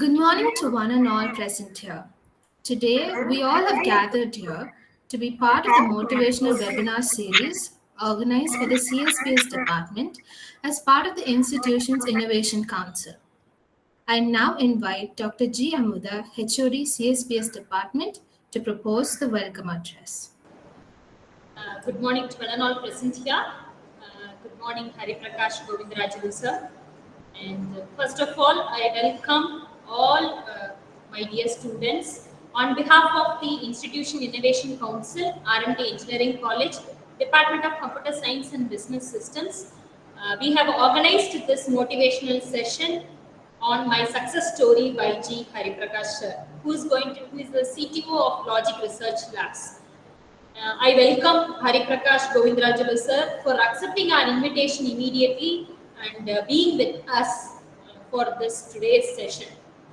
Good morning to one and all present here. Today, we all have gathered here to be part of the motivational webinar series organized by the CSPS department as part of the institution's Innovation Council. I now invite Dr. G. Amuda, HOD CSPS department, to propose the welcome address. Good morning to one and all present here. Good morning, Hari Prakash Govindarajulu sir. And first of all, I welcome all my dear students on behalf of the Institution Innovation Council, R&D Engineering College, Department of Computer Science and Business Systems. We have organized this motivational session on my success story by G. Hari Prakash sir, who is the CTO of Logic Research Labs. I welcome Hari Prakash Govindarajulu sir for accepting our invitation immediately and being with us for this today's session.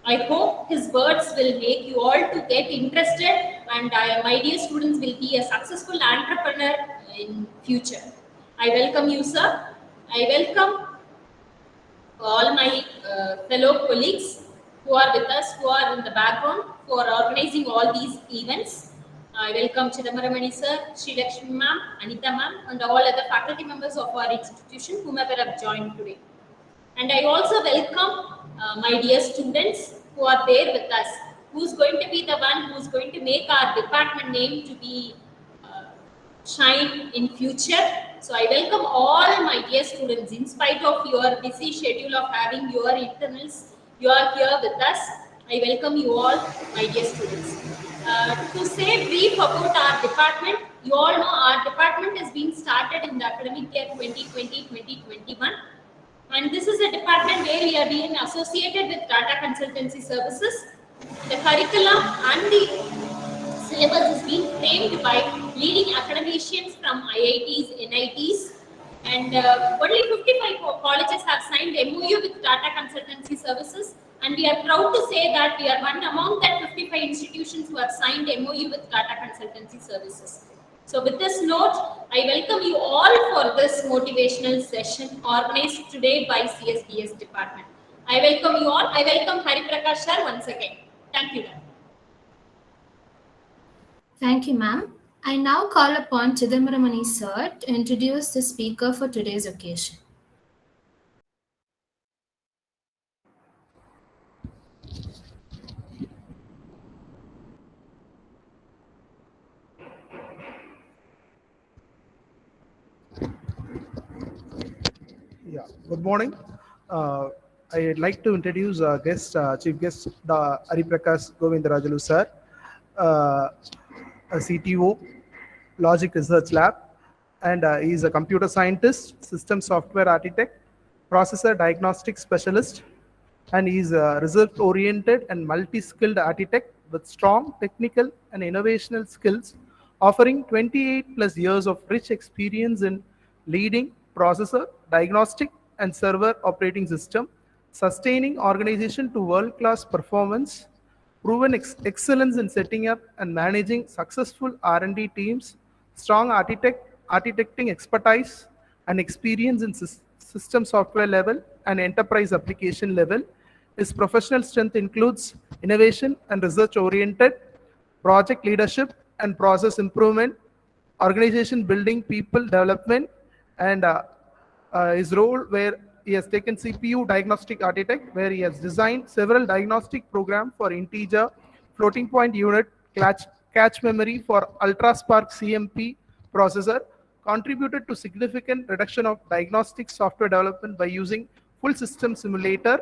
I hope his words will make you all to get interested, and my dear students will be a successful entrepreneur in future. I welcome you, sir. I welcome all my fellow colleagues who are with us, who are in the background for organizing all these events. I welcome Chidambaramani sir, Sri Lakshmi ma'am, Anita ma'am, and all other faculty members of our institution whomever have joined today. And I also welcome my dear students who are there with us, who's going to be the one who's going to make our department name to be shine in future. So I welcome all my dear students. In spite of your busy schedule of having your internals, you are here with us. I welcome you all, my dear students. To say brief about our department, you all know our department has been started in the academic year 2020-2021. And this is a department where we are being associated with Tata Consultancy Services. The curriculum and the syllabus is being framed by leading academicians from IITs, NITs, and only 55 colleges have signed MOU with Tata Consultancy Services, and we are proud to say that we are one among that 55 institutions who have signed MOU with Tata Consultancy Services. So with this note, I welcome you all for this motivational session organized today by CSBS department. I welcome you all. I welcome Hari Prakash sir once again. Thank you. Thank you, ma'am. I now call upon Chidambaramani sir to introduce the speaker for today's occasion. Yeah, good morning. I'd like to introduce Chief Guest, Hari Prakash Govindarajulu sir, a CTO, Logic Research Lab, and he is a computer scientist, system software architect, processor diagnostic specialist, and he is a result-oriented and multi-skilled architect with strong technical and innovational skills, offering 28 plus years of rich experience in leading processor, diagnostic, and server operating system, sustaining organization to world-class performance, proven excellence in setting up and managing successful R&D teams, strong architecting expertise, and experience in system software level and enterprise application level. His professional strength includes innovation and research-oriented, project leadership and process improvement, organization building, people development, and his role where he has taken CPU diagnostic architect, where he has designed several diagnostic programs for integer, floating point unit, cache memory for UltraSpark CMP processor, contributed to significant reduction of diagnostic software development by using full system simulator,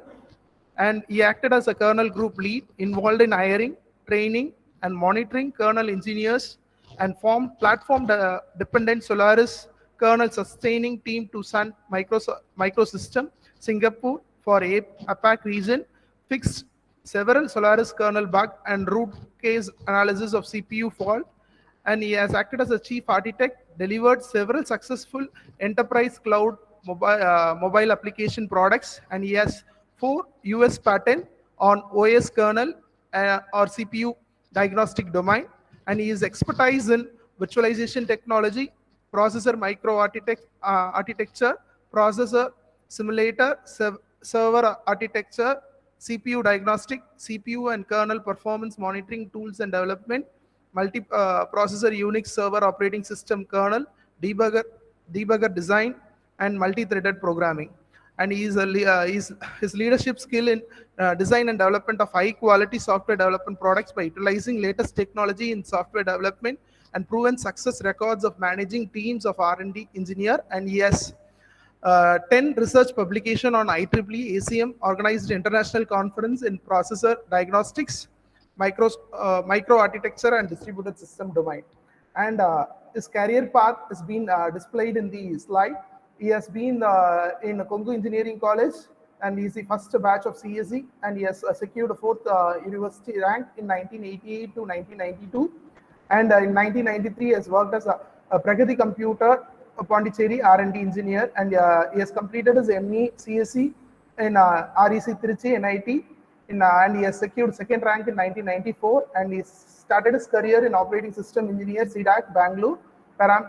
and he acted as a kernel group lead involved in hiring, training, and monitoring kernel engineers, and formed platform-dependent Solaris kernel sustaining team to Sun Microsystem, Singapore for APAC region, fixed several Solaris kernel bug and root case analysis of CPU fault, and he has acted as a chief architect, delivered several successful enterprise cloud mobile application products, and he has 4 US patent on OS kernel or CPU diagnostic domain, and he is expertise in virtualization technology, processor architecture, processor simulator, server architecture, CPU diagnostic, CPU and kernel performance monitoring tools and development, multi-processor Unix server operating system kernel, debugger design, and multi-threaded programming. And his leadership skill in design and development of high-quality software development products by utilizing latest technology in software development and proven success records of managing teams of R&D engineer. And he has 10 research publication on IEEE ACM organized international conference in processor diagnostics, micro architecture and distributed system domain. And his career path has been displayed in the slide. He has been in Kongu Engineering College, and he is the first batch of CSE, and he has secured a fourth university rank in 1988 to 1992. And in 1993 has worked as a Pragati Computer Pondicherry R&D engineer, and he has completed his ME CSE in REC Trichy NIT, and he has secured second rank in 1994, and he started his career in operating system engineer CDAC Bangalore Param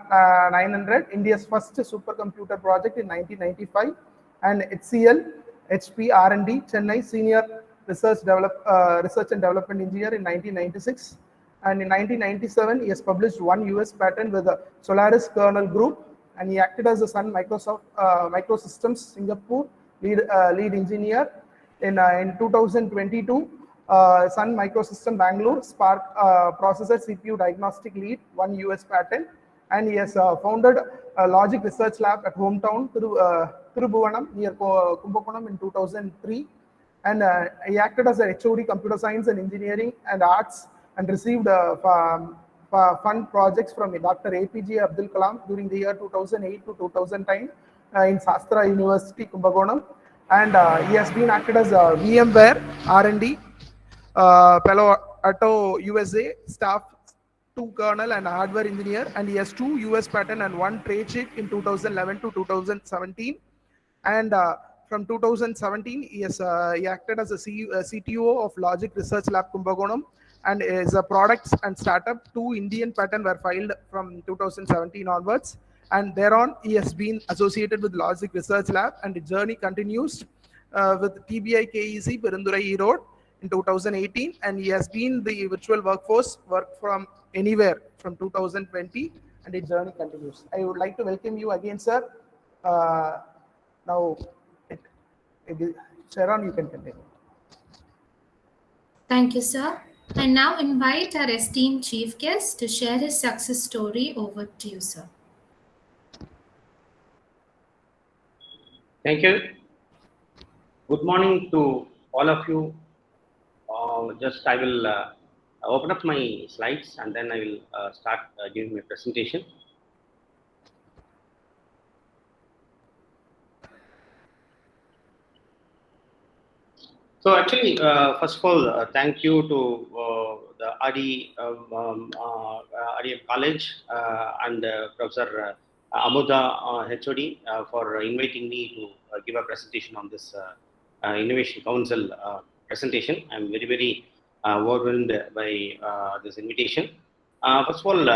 900, India's first supercomputer project in 1995, and HCL HP R&D Chennai senior research and development engineer in 1996. And in 1997, he has published one US patent with the Solaris kernel group, and he acted as a Sun Microsystems Singapore lead engineer. In 2022, Sun Microsystem Bangalore Spark processor CPU diagnostic lead, one US patent, and he has founded a logic research lab at hometown Thirubuvanam near Kumbakonam in 2003, and he acted as a HOD computer science and engineering and arts, and received fund projects from Dr. APJ Abdul Kalam during the year 2008 to 2010 in Sastra University, Kumbakonam. And he has been acted as a VMware R&D, Palo Alto USA staff 2 kernel and hardware engineer, and he has 2 US patent and 1 trade secret in 2011 to 2017. And from 2017, he acted as a CTO of Logic Research Lab Kumbakonam, and is a products and startup. 2 Indian patents were filed from 2017 onwards, and thereon he has been associated with Logic Research Lab, and the journey continues with TBI KEC Perundurai Road in 2018, and he has been the virtual workforce work from anywhere from 2020, and the journey continues. I would like to welcome you again, sir. Now, Sharon, you can continue. Thank you, sir. I now invite our esteemed chief guest to share his success story. Over to you, sir. Thank you. Good morning to all of you. I will open up my slides, and then I will start giving my presentation. So actually, first of all, thank you to the RD College and Professor Amuda HOD for inviting me to give a presentation on this Innovation Council presentation. I'm very, very overwhelmed by this invitation. First of all,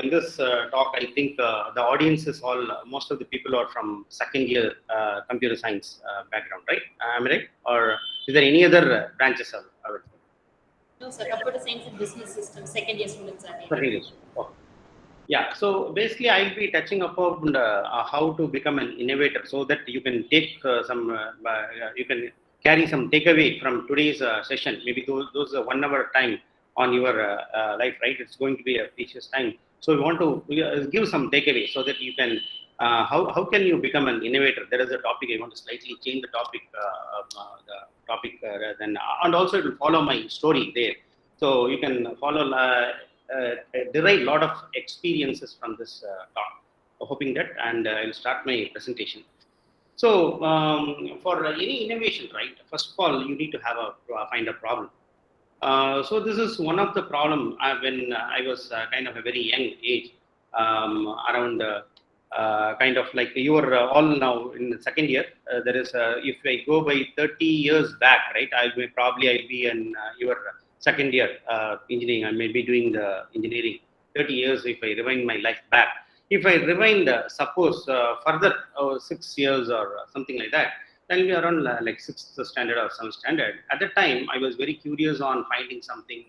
in this talk, I think the audience is most of the people are from second year computer science background, right? Am I right? Or is there any other branches? No, sir. Computer science and business systems, second year students are here. Second year. Okay. Yeah, so basically I'll be touching upon how to become an innovator, so that you can take you can carry some takeaway from today's session. Maybe those 1 hour time on your life, right? It's going to be a precious time. So we want to give some takeaway so that you can, how can you become an innovator? There is a topic, I want to slightly change the topic, and also it will follow my story there. So you can follow, derive a lot of experiences from this talk, hoping that, and I'll start my presentation. So for any innovation, right, first of all, you need to find a problem. So this is one of the problem when I was kind of a very young age, around kind of like you are all now in the second year. There is, if I go by 30 years back, right, I'll be in your second year engineering. I may be doing the engineering 30 years if I rewind my life back. If I rewind, suppose further 6 years or something like that, Maybe around like 6th standard or 7th standard. At that time, I was very curious on finding something,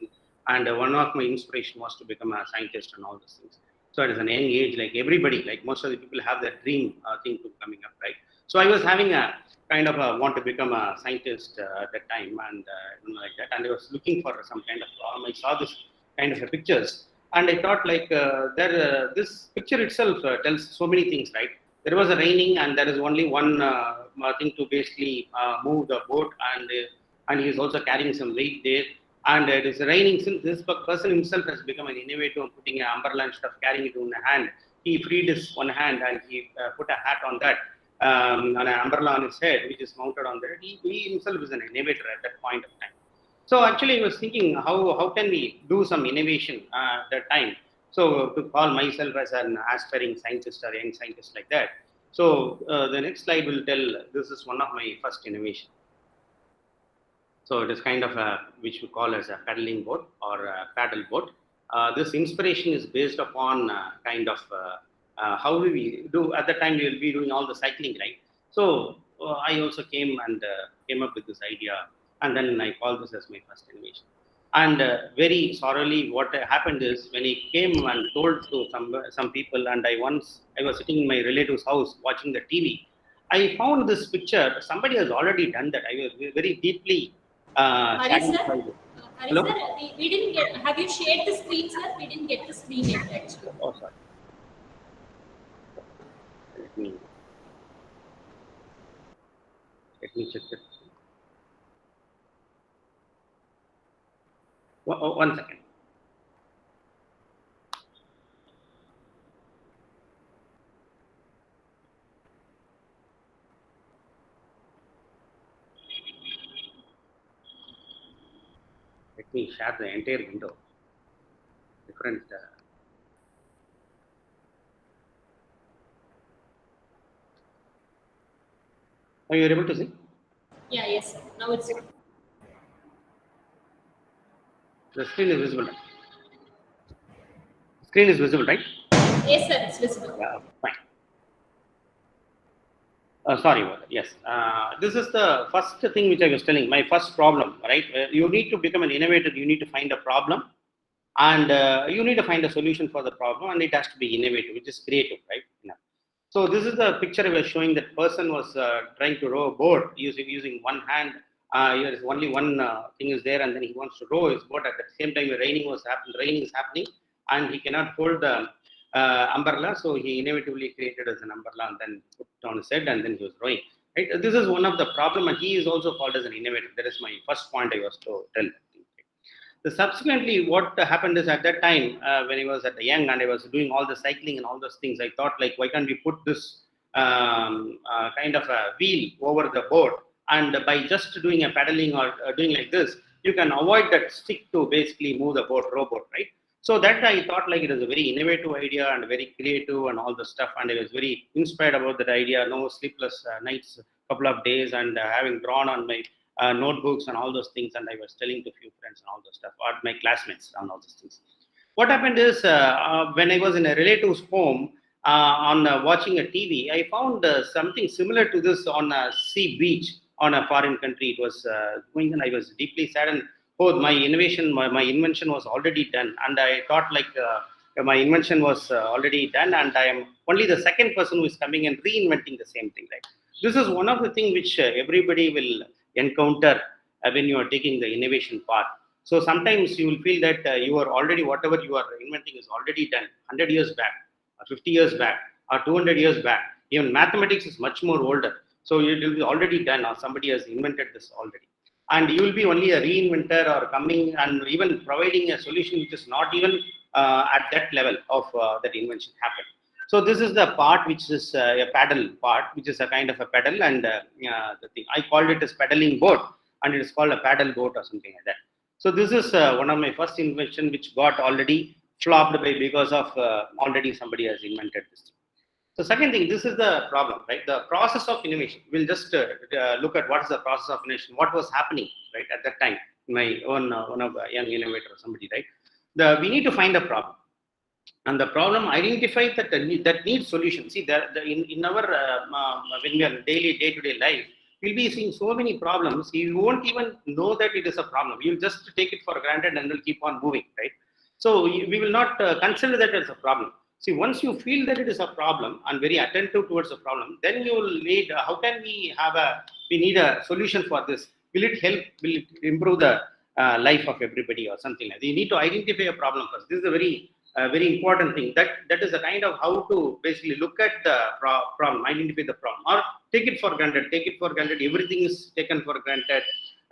and one of my inspiration was to become a scientist and all those things. So at an young age, like everybody, like most of the people have that dream thing to coming up, right? So I was having a kind of a want to become a scientist at that time, and like that, and I was looking for some kind of problem. I saw this kind of a pictures, and I thought like this picture itself tells so many things, right? There was a raining, and there is only one thing to basically move the boat, and he is also carrying some weight there. And it is raining. Since this person himself has become an innovator, putting an umbrella and stuff, carrying it in the hand, he freed his one hand and he put a hat on that, and an umbrella on his head, which is mounted on there. He himself is an innovator at that point of time. So actually, I was thinking, how can we do some innovation at that time? So to call myself as an aspiring scientist or young scientist like that. So the next slide will tell this is one of my first innovation. So it is kind of which we call as a paddling boat or a paddle boat. This inspiration is based upon kind of how we do at the time. We will be doing all the cycling, right? So I also came up with this idea, and then I call this as my first innovation. And very sorrowfully, what happened is when he came and told to some people, and I was sitting in my relative's house watching the TV. I found this picture. Somebody has already done that. I was very deeply Hari sir, satisfied. Hari Hello? sir, we didn't get. Have you shared the screen, sir? We didn't get the screen yet, actually. Oh, sorry. Let me check it. One second. Let me share the entire window. Different. Are you able to see? Yeah, yes, sir. Now it's The screen is visible. Screen is visible, right? yes, sir. It's visible. Yeah, fine. Sorry about that. Yes. This is the first thing which I was telling. My first problem, right? You need to become an innovator. You need to find a problem, and you need to find a solution for the problem, and it has to be innovative, which is creative, right? Yeah. So this is the picture I was showing. That person was trying to row a boat using one hand. Here is only one thing is there, and then he wants to row his boat. At the same time, raining is happening, and he cannot hold the umbrella. So he inevitably created as an umbrella and then put it on his head, and then he was rowing. Right? This is one of the problem, and he is also called as an innovator. That is my first point I was to tell. Subsequently, what happened is at that time, when I was at the young and I was doing all the cycling and all those things, I thought like, why can't we put this kind of a wheel over the boat, and by just doing a paddling or doing like this, you can avoid that stick to basically move the boat, rowboat, right? So that I thought like it is a very innovative idea and very creative and all the stuff, and I was very inspired about that idea. No sleepless nights, couple of days, and having drawn on my notebooks and all those things, and I was telling to a few friends and all those stuff, or my classmates and all those things. What happened is when I was in a relative's home on watching a TV, I found something similar to this on a sea beach on a foreign country. It was going, and I was deeply saddened. Oh, my invention was already done, and I thought like my invention was already done, and I am only the second person who is coming and reinventing the same thing. Right? This is one of the things which everybody will encounter when you are taking the innovation path. So sometimes you will feel that you are already, whatever you are inventing is already done 100 years back, or 50 years back, or 200 years back. Even mathematics is much more older. So it will be already done, or somebody has invented this already. And you will be only a reinventor or coming and even providing a solution which is not even at that level of that invention happened. So this is the part which is a paddle part, which is a kind of a pedal, and the thing I called it as paddling boat, and it is called a paddle boat or something like that. So this is one of my first invention which got already flopped by because of already somebody has invented this thing. So second thing, this is the problem, right? The process of innovation. We'll just look at what is the process of innovation, what was happening, right, at that time. My own one of a young innovator or somebody, right? We need to find a problem. And the problem identified that needs solution. See, in our when we are daily day-to-day life, you'll be seeing so many problems. You won't even know that it is a problem. You'll just take it for granted and will keep on moving, right? So we will not consider that as a problem. See, once you feel that it is a problem and very attentive towards the problem, then you will need, how can we need a solution for this? Will it help? Will it improve the life of everybody or something like that? You need to identify a problem first. This is a very important thing. That is the kind of how to basically look at the problem, identify the problem, or take it for granted. Take it for granted. Everything is taken for granted,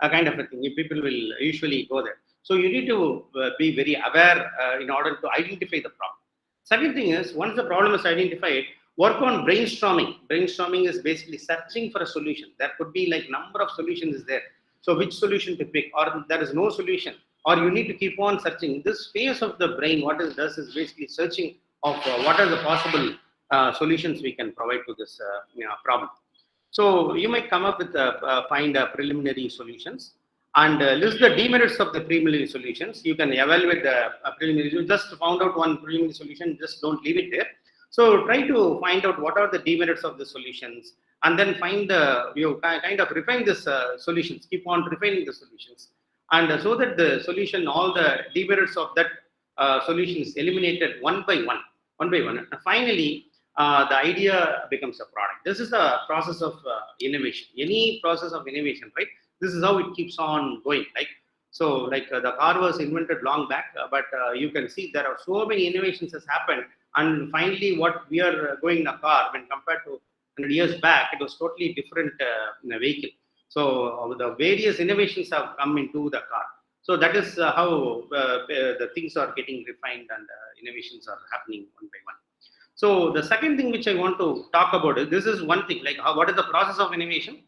a kind of a thing. People will usually go there. So you need to be very aware in order to identify the problem. Second thing is, once the problem is identified, work on brainstorming. Brainstorming is basically searching for a solution. There could be like number of solutions is there. So which solution to pick, or there is no solution, or you need to keep on searching. This phase of the brain, what it does is basically searching of what are the possible solutions we can provide to this problem. So you might come up with find preliminary solutions and list the demerits of the preliminary solutions. You can evaluate the preliminary. You just found out one preliminary solution, just don't leave it there. So try to find out what are the demerits of the solutions, and then find you kind of refine this solutions. Keep on refining the solutions, and so that the solution, all the demerits of that solution is eliminated one by one. And finally, the idea becomes a product. This is the process of innovation. Any process of innovation, right? This is how it keeps on going. Like the car was invented long back, but you can see there are so many innovations has happened, and finally, what we are going in a car when compared to 100 years back, it was totally different vehicle. So the various innovations have come into the car. So that is how the things are getting refined and innovations are happening one by one. So the second thing which I want to talk about is, this is one thing, like what is the process of innovation?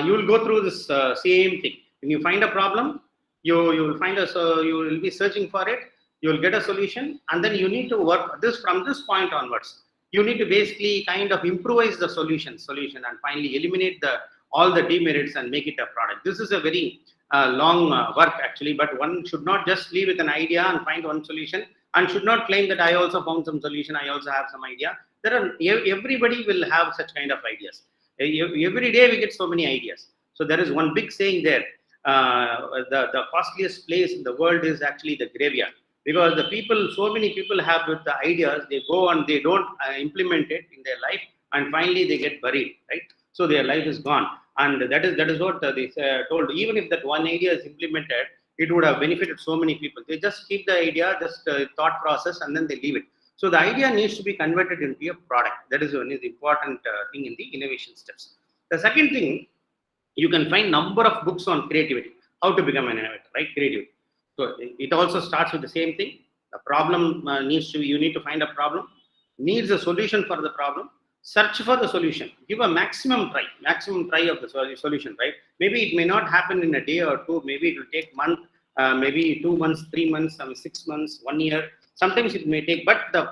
You will go through this same thing. When you find a problem, you will find you will be searching for it. You will get a solution, and then you need to work this from this point onwards. You need to basically kind of improvise the solution, and finally eliminate all the demerits and make it a product. This is a very long work actually, but one should not just leave with an idea and find one solution, and should not claim that I also found some solution, I also have some idea. Everybody will have such kind of ideas. Every day we get so many ideas. So there is one big saying there, the costliest place in the world is actually the graveyard, because so many people have with the ideas, they go and they don't implement it in their life, and finally they get buried, right? So their life is gone, and that is what they told. Even if that one idea is implemented, it would have benefited so many people. They just keep the idea, just thought process, and then they leave it. So the idea needs to be converted into a product. That is one is the important thing in the innovation steps. The second thing, you can find number of books on creativity, how to become an innovator, right? Creativity. So it also starts with the same thing. The problem you need to find a problem, needs a solution for the problem, search for the solution, give a maximum try of the solution, right? Maybe it may not happen in a day or two, maybe it will take month, maybe 2 months, 3 months, 6 months, 1 year. Sometimes it may take, but the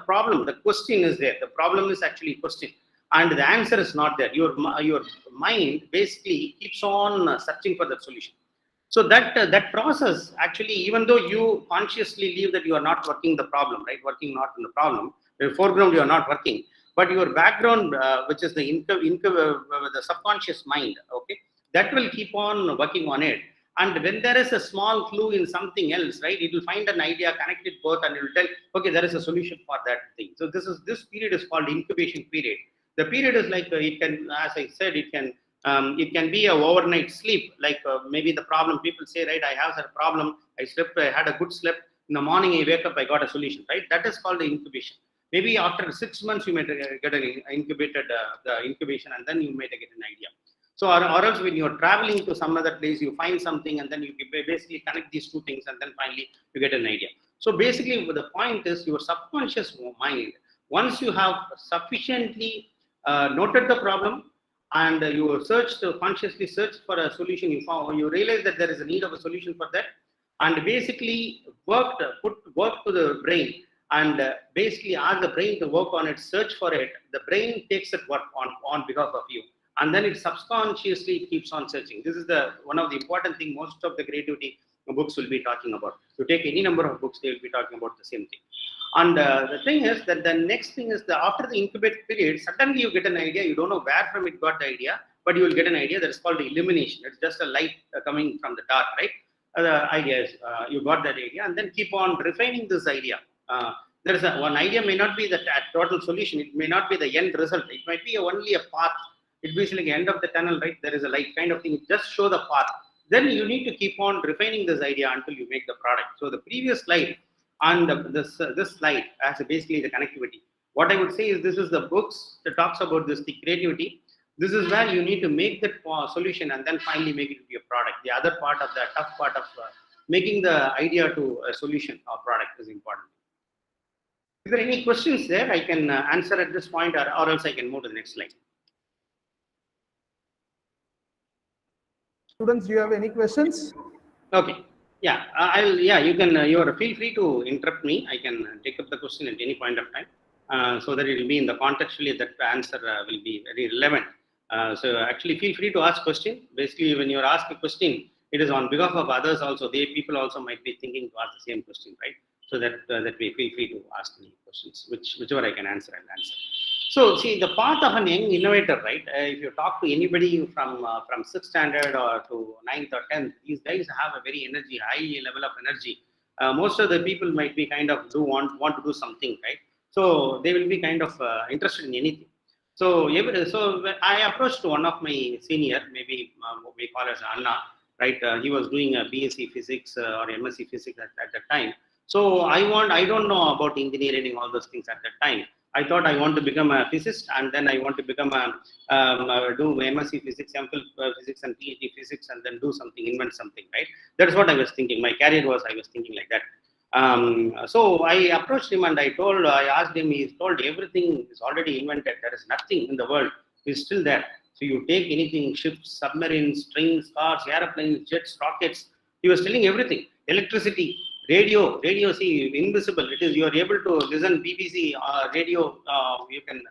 question is there. The problem is actually question, and the answer is not there. Your mind basically keeps on searching for that solution. So that process actually, even though you consciously leave that you are not working the problem, right? Working not in the problem, the foreground you are not working, but your background, which is the subconscious mind, okay, that will keep on working on it. And when there is a small clue in something else, right, it will find an idea, connect it both, and it will tell, okay, there is a solution for that thing. So this period is called incubation period. The period is like it can, as I said, it can be a overnight sleep. Like maybe the problem, people say, right, I have a problem, I slept, I had a good sleep. In the morning, I wake up, I got a solution, right? That is called the incubation. Maybe after 6 months, you might get an the incubation, and then you might get an idea. So, or else when you're traveling to some other place, you find something, and then you basically connect these two things, and then finally you get an idea. So basically, the point is your subconscious mind, once you have sufficiently noted the problem, and you consciously searched for a solution, you realize that there is a need of a solution for that, and basically put work to the brain, and basically ask the brain to work on it, search for it. The brain takes that work on behalf of you, and then it subconsciously keeps on searching. This is one of the important thing most of the creativity books will be talking about. You take any number of books, they will be talking about the same thing. And the thing is that the next thing is that after the incubation period, suddenly you get an idea, you don't know where from it got the idea, but you will get an idea. That is called the illumination. It's just a light coming from the dark, right? The idea is you got that idea, and then keep on refining this idea. There is one idea may not be the total solution. It may not be the end result. It might be only a path. It be like the end of the tunnel, right? There is a light kind of thing. Just show the path. Then you need to keep on refining this idea until you make the product. So the previous slide and this slide as basically the connectivity. What I would say is this is the books that talks about this, the creativity. This is where you need to make that solution and then finally make it into a product. The other part of the tough part of making the idea to a solution or product is important. If there are any questions there, I can answer at this point, or else I can move to the next slide. Students, do you have any questions? Okay. Yeah, you can. You are feel free to interrupt me. I can take up the question at any point of time, so that it will be in the contextually that the answer will be very relevant. So actually, feel free to ask question. Basically, when you ask a question, it is on behalf of others also. People also might be thinking to ask the same question, right? So that we feel free to ask any questions, whichever I can answer, I'll answer. So see, the path of an young innovator, right? If you talk to anybody from 6th standard or to 9th or 10th, these guys have a very high level of energy. Most of the people might be kind of want to do something, right? So they will be kind of interested in anything. So I approached one of my senior, maybe we call as Anna, right? He was doing a BSc Physics or MSc Physics at that time. So I don't know about engineering and all those things at that time. I thought I want to become a physicist, and then I want to become do MSc Physics, MPhil Physics, and PhD Physics, and then do something, invent something, right? That is what I was thinking. My career was, I was thinking like that. So I approached him and I asked him. He told everything is already invented. There is nothing in the world is still there. So you take anything, ships, submarines, trains, cars, airplanes, jets, rockets. He was telling everything. Electricity. Radio, see, invisible. It is, you are able to listen BBC radio. You can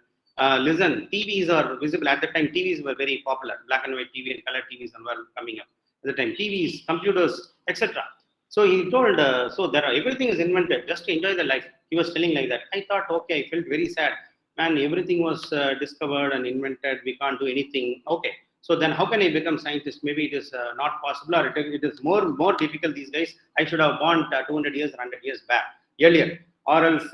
listen. TVs are visible. At the time, TVs were very popular. Black and white TV and color TVs were coming up. At the time, TVs, computers, etc. So he told, so there are, everything is invented. Just to enjoy the life. He was telling like that. I thought, okay, I felt very sad. Man, everything was discovered and invented. We can't do anything. Okay. So then how can I become scientist? Maybe it is not possible, or it is more difficult these days. I should have born 200 years, 100 years back earlier, or else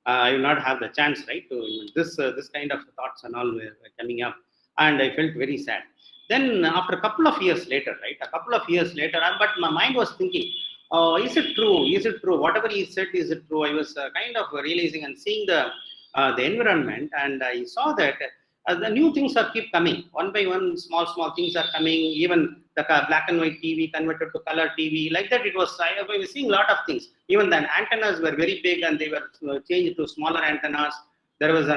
I will not have the chance, right? To this kind of thoughts and all were coming up, and I felt very sad. Then after a couple of years later, but my mind was thinking, is it true? Is it true? Whatever he said, is it true? I was kind of realizing and seeing the environment, and I saw that the new things are keep coming. One by one, small things are coming. Even the black and white TV converted to color TV. Like that, I was seeing a lot of things. Even the antennas were very big and they were changed to smaller antennas. There was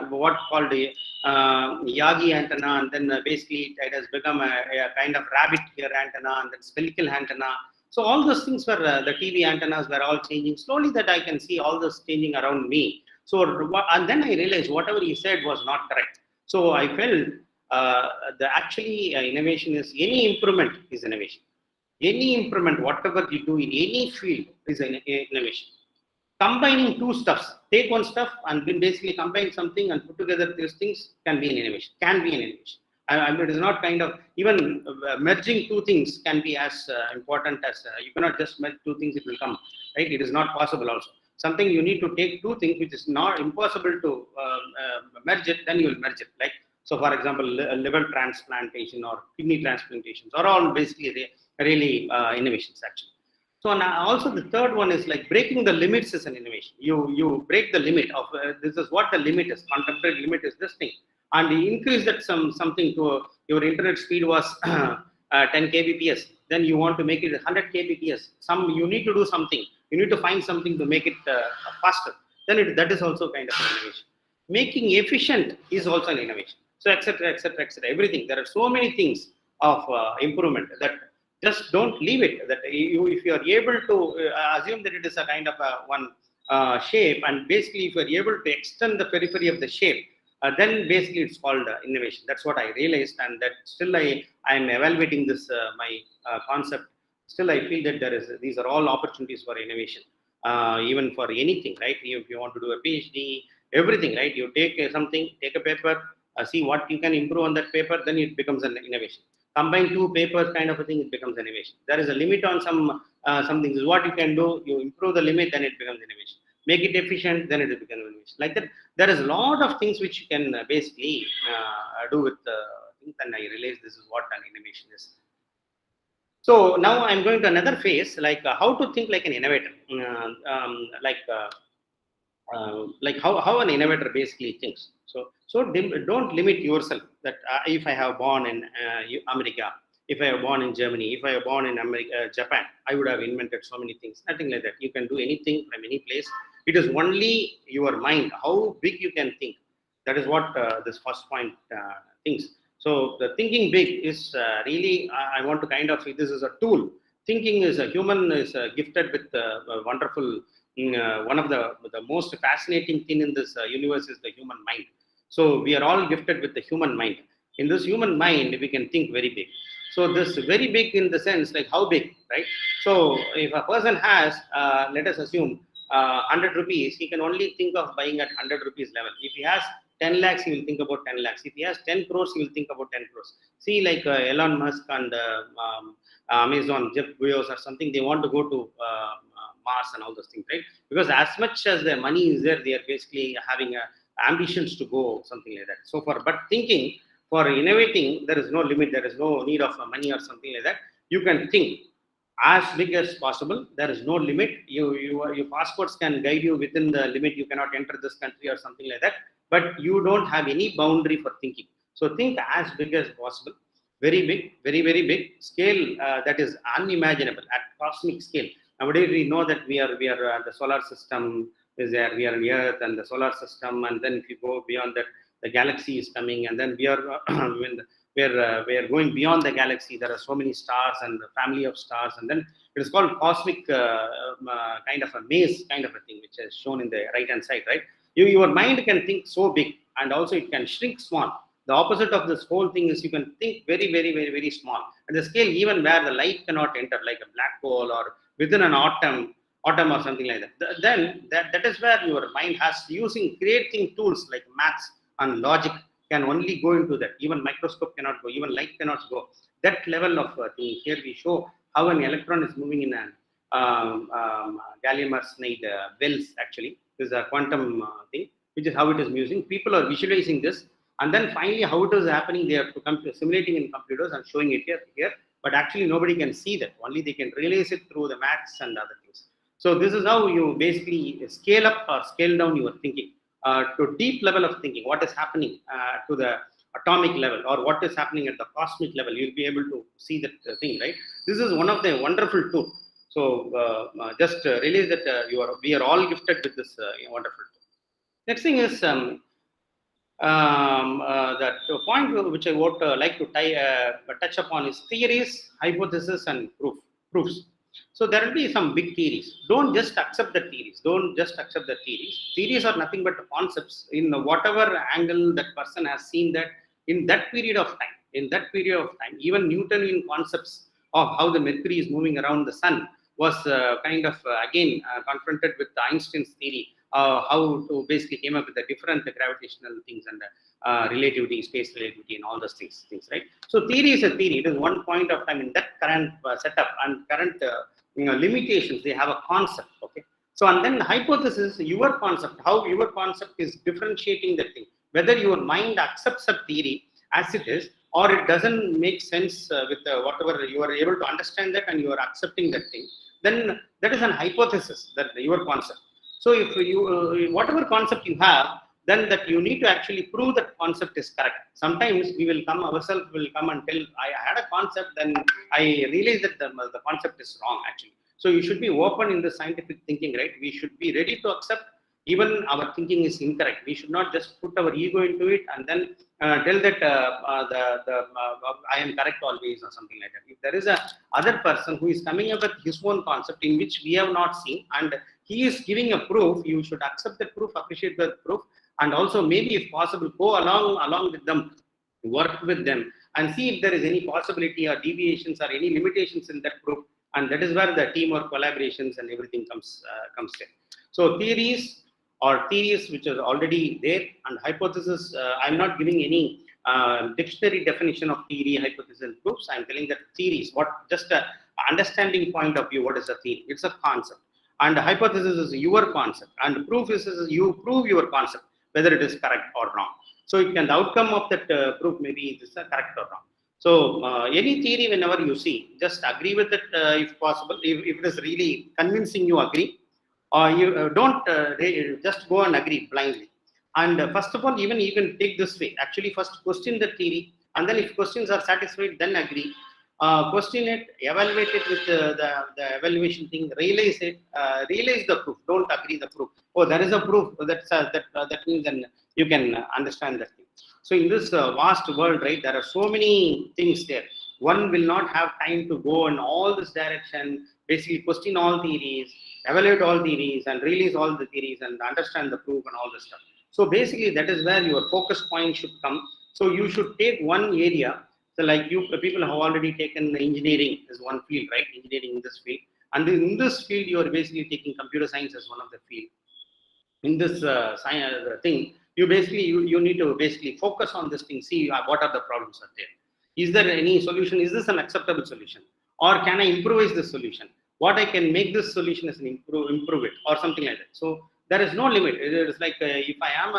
what called a Yagi antenna, and then basically it has become a kind of rabbit ear antenna and then spherical antenna. So all those things were, the TV antennas were all changing. Slowly that I can see all this changing around me. So, and then I realized whatever he said was not correct. So I felt innovation is, any improvement is innovation. Any improvement, whatever you do in any field is an innovation. Combining two stuffs, take one stuff and then basically combine something and put together these things can be an innovation. It is not kind of, even merging two things can be as important as, you cannot just merge two things, it will come, right? It is not possible also. Something you need to take two things which is not impossible to merge it, then you will merge it. Like, so for example, liver transplantation or kidney transplantations are all basically really innovations actually. So now also the third one is like breaking the limits is an innovation. You break the limit of this is what the limit is. Contemporary limit is this thing, and you increase that something to your internet speed was 10 kbps. Then you want to make it 100 kbps. You need to do something. You need to find something to make it faster. Then that is also kind of an innovation. Making efficient is also an innovation. So etc. Everything. There are so many things of improvement that just don't leave it. That if you are able to assume that it is a kind of one shape, and basically if you are able to extend the periphery of the shape, then basically it's called innovation. That's what I realized, and that still I am evaluating this my concept. Still I feel that these are all opportunities for innovation, even for anything, right? If you want to do a PhD, everything, right? You take something, take a paper, see what you can improve on that paper, then it becomes an innovation. Combine two papers kind of a thing, it becomes innovation. There is a limit on some things. What you can do, you improve the limit, then it becomes innovation. Make it efficient, then it will become innovation. Like that, there is a lot of things which you can basically do with things, and I realize this is what an innovation is. So now I'm going to another phase, like how to think like an innovator, like how an innovator basically thinks. So don't limit yourself that if I have born in America, if I have born in Germany, if I have born in America, Japan, I would have invented so many things. Nothing like that. You can do anything from any place. It is only your mind, how big you can think. That is what this first point thinks. So the thinking big is really, I want to kind of, this is a tool. Thinking is a human is gifted with a wonderful, one of the most fascinating thing in this universe is the human mind. So we are all gifted with the human mind. In this human mind, we can think very big. So this very big in the sense, like how big, right? So if a person has, let us assume 100 rupees, he can only think of buying at 100 rupees level. If he has 10 lakhs, he will think about 10 lakhs. If he has 10 crores, he will think about 10 crores. See, like Elon Musk and Amazon, Jeff Bezos or something, they want to go to Mars and all those things, right? Because as much as their money is there, they are basically having ambitions to go, something like that. So but thinking, for innovating, there is no limit. There is no need of money or something like that. You can think as big as possible. There is no limit. Your passports can guide you within the limit. You cannot enter this country or something like that. But you don't have any boundary for thinking. So think as big as possible. Very big, very, very big scale that is unimaginable at cosmic scale. Nowadays we know that we are the solar system is there. We are on Earth and the solar system, and then if you go beyond that, the galaxy is coming, and then we are we are going beyond the galaxy. There are so many stars and the family of stars, and then it is called cosmic kind of a maze kind of a thing, which is shown in the right hand side, right? Your mind can think so big, and also it can shrink small. The opposite of this whole thing is you can think very, very, very, very small. At the scale even where the light cannot enter, like a black hole or within an atom or something like that. Then that is where your mind has creating tools like maths and logic can only go into that. Even microscope cannot go, even light cannot go. That level of thing. Here we show how an electron is moving in an gallium arsenide wells. Actually, this is a quantum thing, which is how it is moving. People are visualizing this, and then finally how it is happening. They are simulating in computers and showing it here. But actually nobody can see that. Only they can realize it through the maths and other things. So this is how you basically scale up or scale down your thinking to deep level of thinking. What is happening to the atomic level, or what is happening at the cosmic level? You'll be able to see that thing, right? This is one of the wonderful tools. So just realize that we are all gifted with this wonderful tool. Next thing is that point which I would like to touch upon is theories, hypothesis, and proofs. So there will be some big theories. Don't just accept the theories. Theories are nothing but concepts in whatever angle that person has seen that in that period of time. Even Newtonian concepts of how the Mercury is moving around the sun was kind of again confronted with Einstein's theory. How to basically came up with the different gravitational things and relativity, space relativity, and all those things, right? So theory is a theory. It is one point of time in that current setup and current limitations. They have a concept, okay? So and then hypothesis, your concept, how your concept is differentiating the thing. Whether your mind accepts a theory as it is, or it doesn't make sense with whatever you are able to understand that and you are accepting that thing, then that is an hypothesis, that your concept. So if you whatever concept you have, then that you need to actually prove that concept is correct. Sometimes we will come ourselves will come and tell, I had a concept, then I realized that the concept is wrong actually. So you should be open in the scientific thinking, right? We should be ready to accept even our thinking is incorrect. We should not just put our ego into it and then tell that I am correct always or something like that. If there is a other person who is coming up with his own concept in which we have not seen and he is giving a proof, you should accept that proof, appreciate that proof, and also maybe if possible go along with them, work with them and see if there is any possibility or deviations or any limitations in that proof, and that is where the teamwork, collaborations and everything comes in. So theories, or theories which are already there, and hypothesis. I'm not giving any dictionary definition of theory, hypothesis, and proofs. I'm telling that theories, what just a understanding point of view. What is a theory? It's a concept, and hypothesis is your concept, and proof is you prove your concept whether it is correct or wrong. So it can, the outcome of that proof maybe it is correct or wrong. So any theory, whenever you see, just agree with it if possible. If it is really convincing, you agree, or you don't just go and agree blindly. And first of all, even take this way. Actually, first question the theory, and then if questions are satisfied, then agree. Question it, evaluate it with the evaluation thing, realize the proof. Don't agree the proof. Oh, there is a proof. That means then you can understand that thing. So in this vast world, right, there are so many things there. One will not have time to go in all this direction, basically question all theories, evaluate all theories, and release all the theories and understand the proof and all this stuff. So basically, that is where your focus point should come. So you should take one area. So like you people have already taken engineering as one field, right? Engineering in this field, and in this field, you are basically taking computer science as one of the field. In this science thing, you need to basically focus on this thing. See what are the problems are there. Is there any solution? Is this an acceptable solution, or can I improvise this solution? What I can make this solution as an improve it, or something like that. So there is no limit. It is like if I am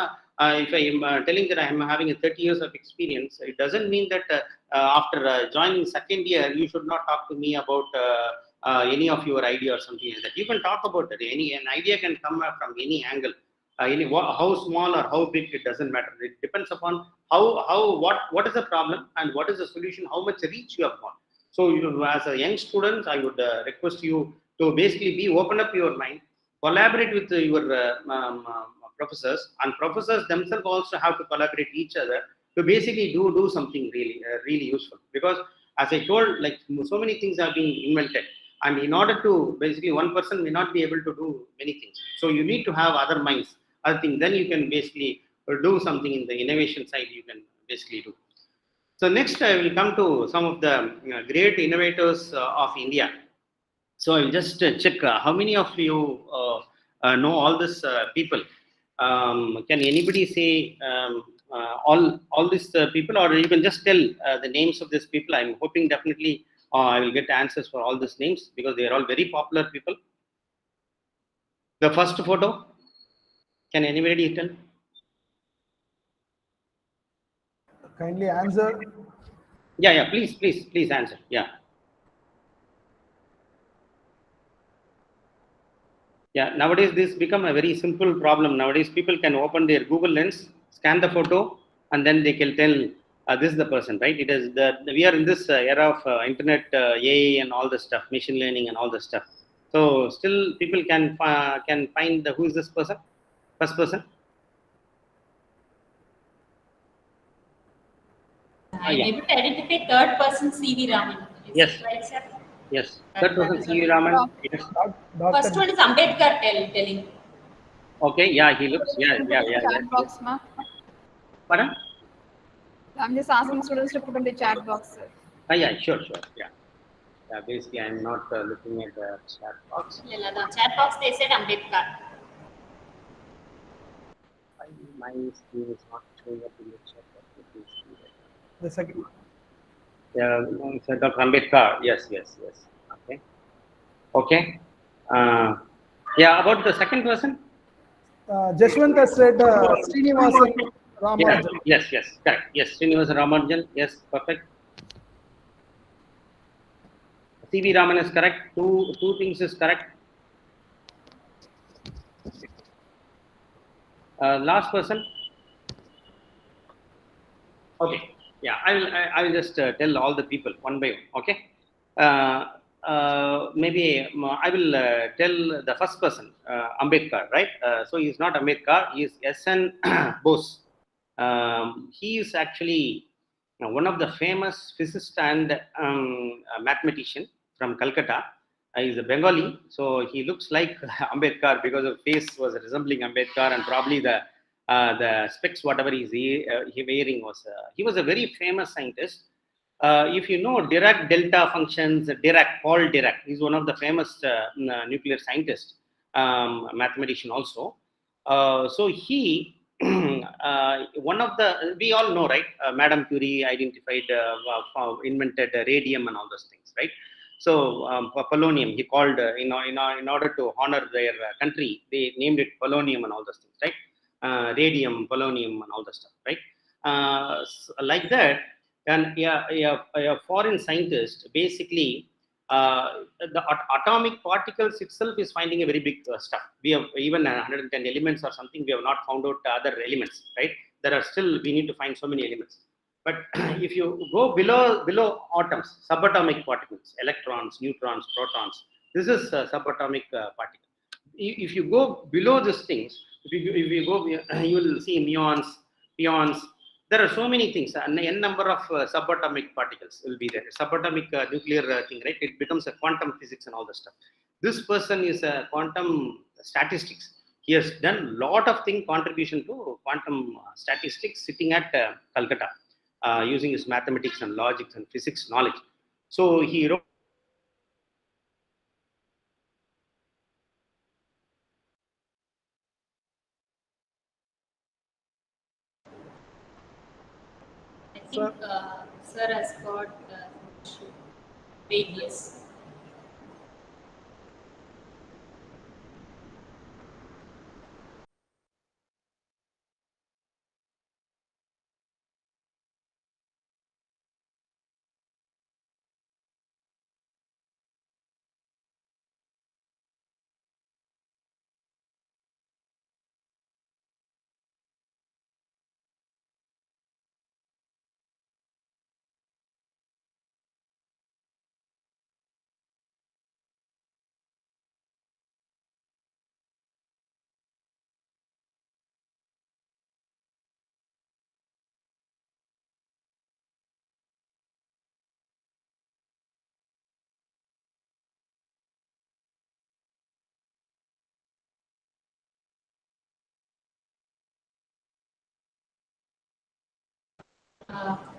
telling that I am having a 30 years of experience, it doesn't mean that after joining second year you should not talk to me about any of your idea or something like that. You can talk about that. An idea can come from any angle. How small or how big, it doesn't matter. It depends upon what is the problem and what is the solution, how much reach you have got. So as a young student, I would request you to basically open up your mind, collaborate with your professors, and professors themselves also have to collaborate each other to basically do something really useful. Because as I told, like so many things are being invented, and in order to basically, one person may not be able to do many things. So you need to have other minds, other things. Then you can basically do something in the innovation side. You can basically do. So next, I will come to some of the great innovators of India. So I will just check how many of you know all these people. Can anybody say all these people, or you can just tell the names of these people? I'm hoping definitely I will get answers for all these names because they are all very popular people. The first photo, can anybody tell? Kindly answer. Yeah, please answer. Yeah. Yeah, nowadays this become a very simple problem. Nowadays people can open their Google Lens, scan the photo, and then they can tell this is the person, right? It is we are in this era of internet, AI, and all the stuff, machine learning, and all the stuff. So still people can find who is this person, first person. I'm Yeah. able to identify third person CV Raman. Is Yes. it right, sir? Yes. Third person, C.V. Raman. Yes. First one is Ambedkar telling. Okay. Yeah, he looks. Yeah. Chat box, ma. Pardon? I'm just asking students to put in the chat box, sir. Yeah, sure. Yeah. Basically, I'm not looking at the chat box. Yeah, the chat box they said Ambedkar. My screen is not showing up in the chat box. The second. Yeah, Dr. Ambedkar. Yes. Okay. Yeah, about the second person. Jashwant has said Srinivasan Ramanujan. Yes, correct. Yes, Srinivasan Ramanujan. Yes, perfect. C.V. Raman is correct. Two things is correct. Last person. Okay. Yeah, I will just tell all the people one by one. Okay. Maybe I will tell the first person, Ambedkar, right? So he is not Ambedkar. He is S.N. Bose. He is actually one of the famous physicist and mathematician from Calcutta. He is a Bengali, so he looks like Ambedkar because the face was resembling Ambedkar, and probably the specs, whatever he wearing was. He was a very famous scientist. If you know Dirac delta functions, Paul Dirac, he's one of the famous nuclear scientists, mathematician also. So he, one of the, we all know, right? Madame Curie identified, invented radium and all those things, right? So polonium, he called, in order to honor their country, they named it polonium and all those things, right? Radium, polonium, and all the stuff, right? Like that. And yeah, a foreign scientist basically, the atomic particles itself is finding a very big stuff. We have even 110 elements or something. We have not found out other elements, right? There are still, we need to find so many elements. But if you go below atoms, subatomic particles, electrons, neutrons, protons, this is subatomic particle. If you go below these things, if you go, you will see muons, pions. There are so many things. An n number of subatomic particles will be there. Subatomic nuclear thing, right? It becomes a quantum physics and all the stuff. This person is a quantum statistics. He has done lot of thing contribution to quantum statistics, sitting at Calcutta, using his mathematics and logics and physics knowledge. So he wrote. I think sir has got issue. Wait, yes.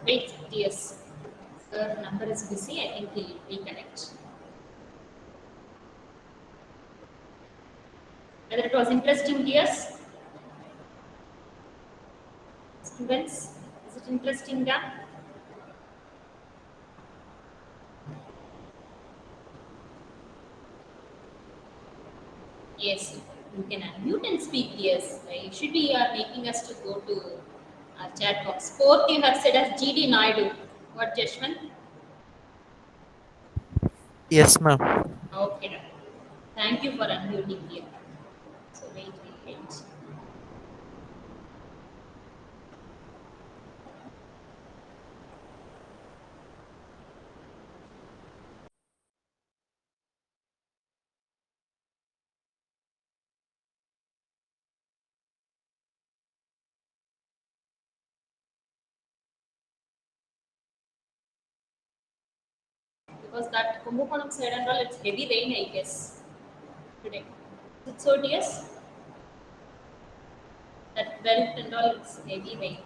Wait, yes. Sir, number is busy. I think he'll reconnect. Whether it was interesting, yes? Students, is it interesting, yeah? Yes, you can unmute and speak. Yes, it should be making us to go to chat box. Fourth, you have said as GD Naidu. What, Jashwant? Yes, ma'am. Okay, done. Thank you for unmuting here. So wait. Because that Kumbukonam side and all, it's heavy rain, I guess, today. Is it so, dears? That belt and all, it's heavy rain.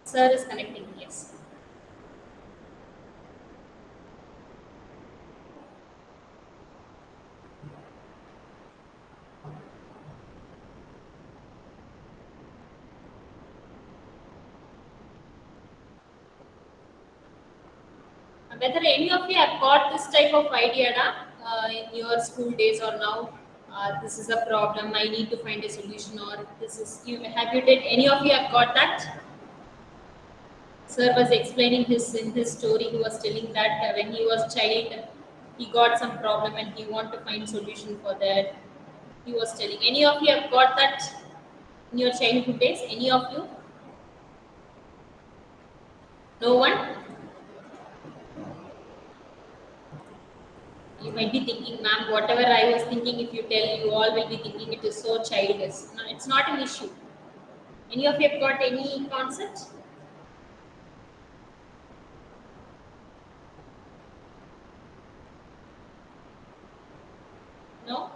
Sir is connecting, yes. Whether any of you have got this type of idea in your school days or now, this is a problem, I need to find a solution, or this is, have you did, any of you have got that? Sir was explaining in his story, he was telling that when he was child, he got some problem and he want to find solution for that. He was telling. Any of you have got that in your childhood days? Any of you? No one? You might be thinking, ma'am, whatever I was thinking, if you tell, you all will be thinking it is so childish. No, it's not an issue. Any of you have got any concept? No?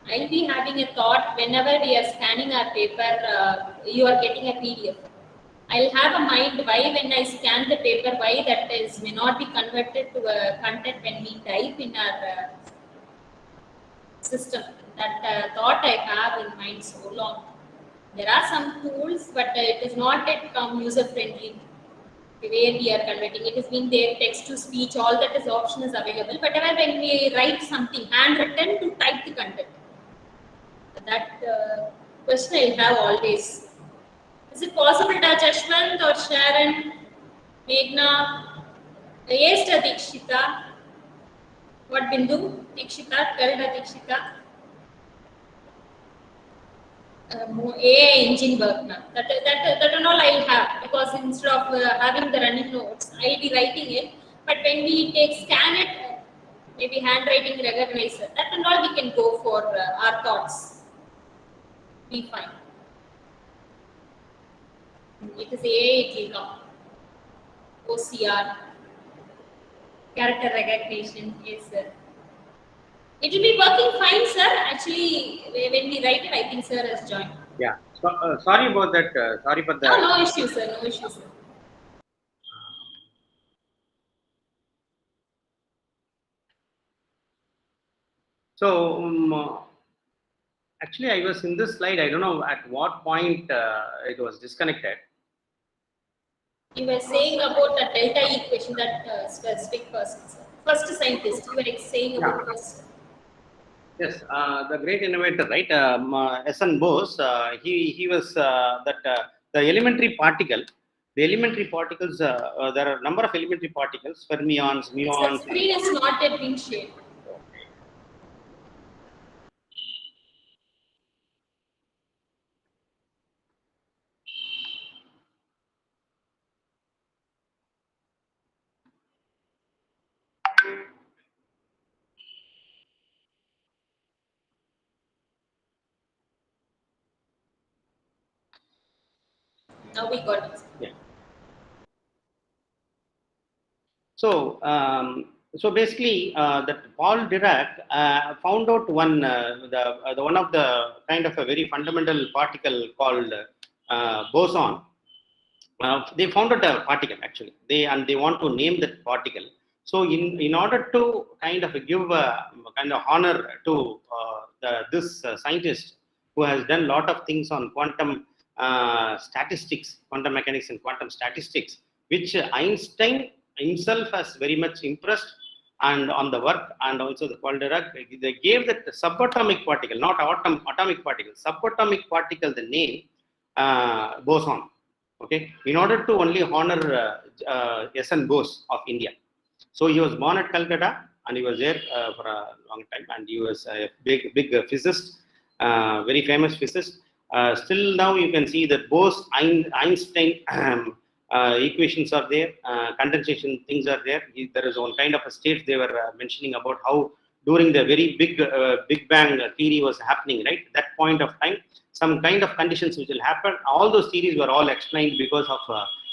I'll be having a thought whenever we are scanning our paper, you are getting a PDF. I'll have a mind why when I scan the paper, why that is may not be converted to a content when we type in our system. That thought I have in mind so long. There are some tools, but it is not yet come user friendly. The way we are converting it is being there, text to speech, all that is option is available. But when we write something handwritten to type the content, that question I'll have always. Is it possible to touch Ashwant or Sharon, Meghna, yes, Dikshita? What Bindu? Dikshita, tell the Dikshita. AI engine work now. That and all I'll have because instead of having the running notes, I'll be writing it. But when we take scan it, maybe handwriting recognizer, that and all we can go for our thoughts. Be fine. It is AI, it will come. OCR, character recognition is. It will be working fine, sir. Actually, when we write it, I think sir has joined. Yeah. So, sorry about that. Sorry for No, the. no issue, sir. No issue, sir. So, actually, I was in this slide. I don't know at what point it was disconnected. You were saying about the delta equation, that specific person, sir. First scientist. You were saying Yeah. about first. Yes, the great innovator, right? S.N. Bose. He was the elementary particle. The elementary particles. There are a number of elementary particles: fermions, Sir, muons. screen is not yet being shared. Now we got it. Yeah. So basically, that Paul Dirac found out the one of the kind of a very fundamental particle called boson. They found out a particle actually. They want to name that particle. So in order to kind of give kind of honor to this scientist who has done a lot of things on quantum statistics, quantum mechanics, and quantum statistics, which Einstein himself has very much impressed and on the work, and also the Paul Dirac, they gave that subatomic particle, not atomic particle, subatomic particle, the name boson. Okay, in order to only honor S.N. Bose of India. So he was born at Calcutta and he was there for a long time, and he was a big physicist, very famous physicist. Still now you can see that Bose Einstein equations are there, condensation things are there. There is one kind of a state they were mentioning about how during the very Big Bang theory was happening, right? That point of time, some kind of conditions which will happen. All those theories were all explained because of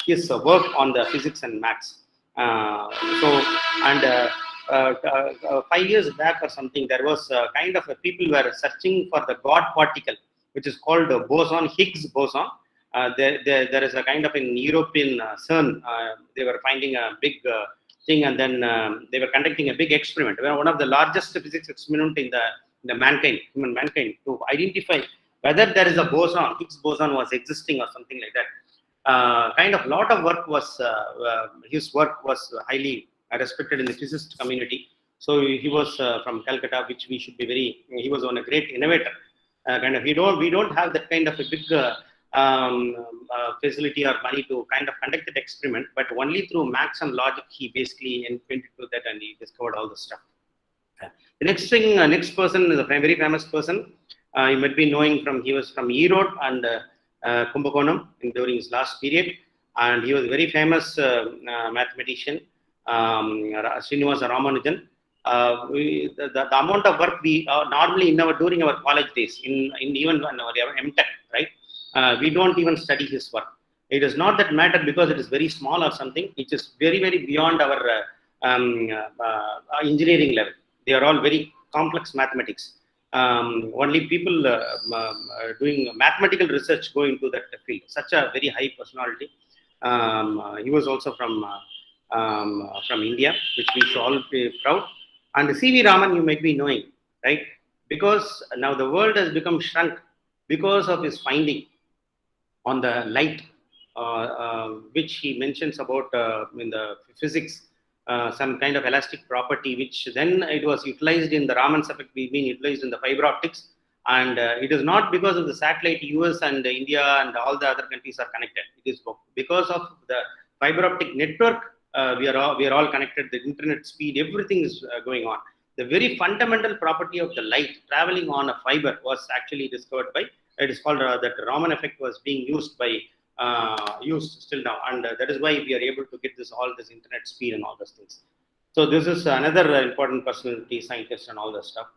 his work on the physics and maths. And 5 years back or something, there was kind of people were searching for the God particle, which is called boson, Higgs boson. There is a kind of in European CERN, they were finding a big thing, and then they were conducting a big experiment, one of the largest physics experiment in the human mankind, to identify whether there is a boson, Higgs boson was existing or something like that. Kind of lot of work was his work was highly respected in the physicist community. So he was from Calcutta, which we should be he was on a great innovator. Kind of, we don't have that kind of a big facility or money to kind of conduct that experiment, but only through maths and logic he basically went into that and he discovered all the stuff. The next person is a very famous person. You might be knowing he was from Erode and Kumbakonam during his last period, and he was a very famous mathematician, Srinivasa Ramanujan. The amount of work we normally during our college days, even when our MTech, right? We don't even study his work. It does not that matter because it is very small or something. It is very, very beyond our engineering level. They are all very complex mathematics. Only people doing mathematical research go into that field. Such a very high personality. He was also from India, which we should all be proud. And C.V. Raman, you might be knowing, right? Because now the world has become shrunk because of his finding on the light, which he mentions about in the physics, some kind of elastic property, which then it was utilized in the Raman's effect, being utilized in the fiber optics. And it is not because of the satellite US and India and all the other countries are connected. It is because of the fiber optic network. We are all connected. The internet speed, everything is going on. The very fundamental property of the light traveling on a fiber was actually discovered by. It is called that Raman effect was being used still now, and that is why we are able to get all this internet speed and all those things. So this is another important personality, scientist, and all that stuff.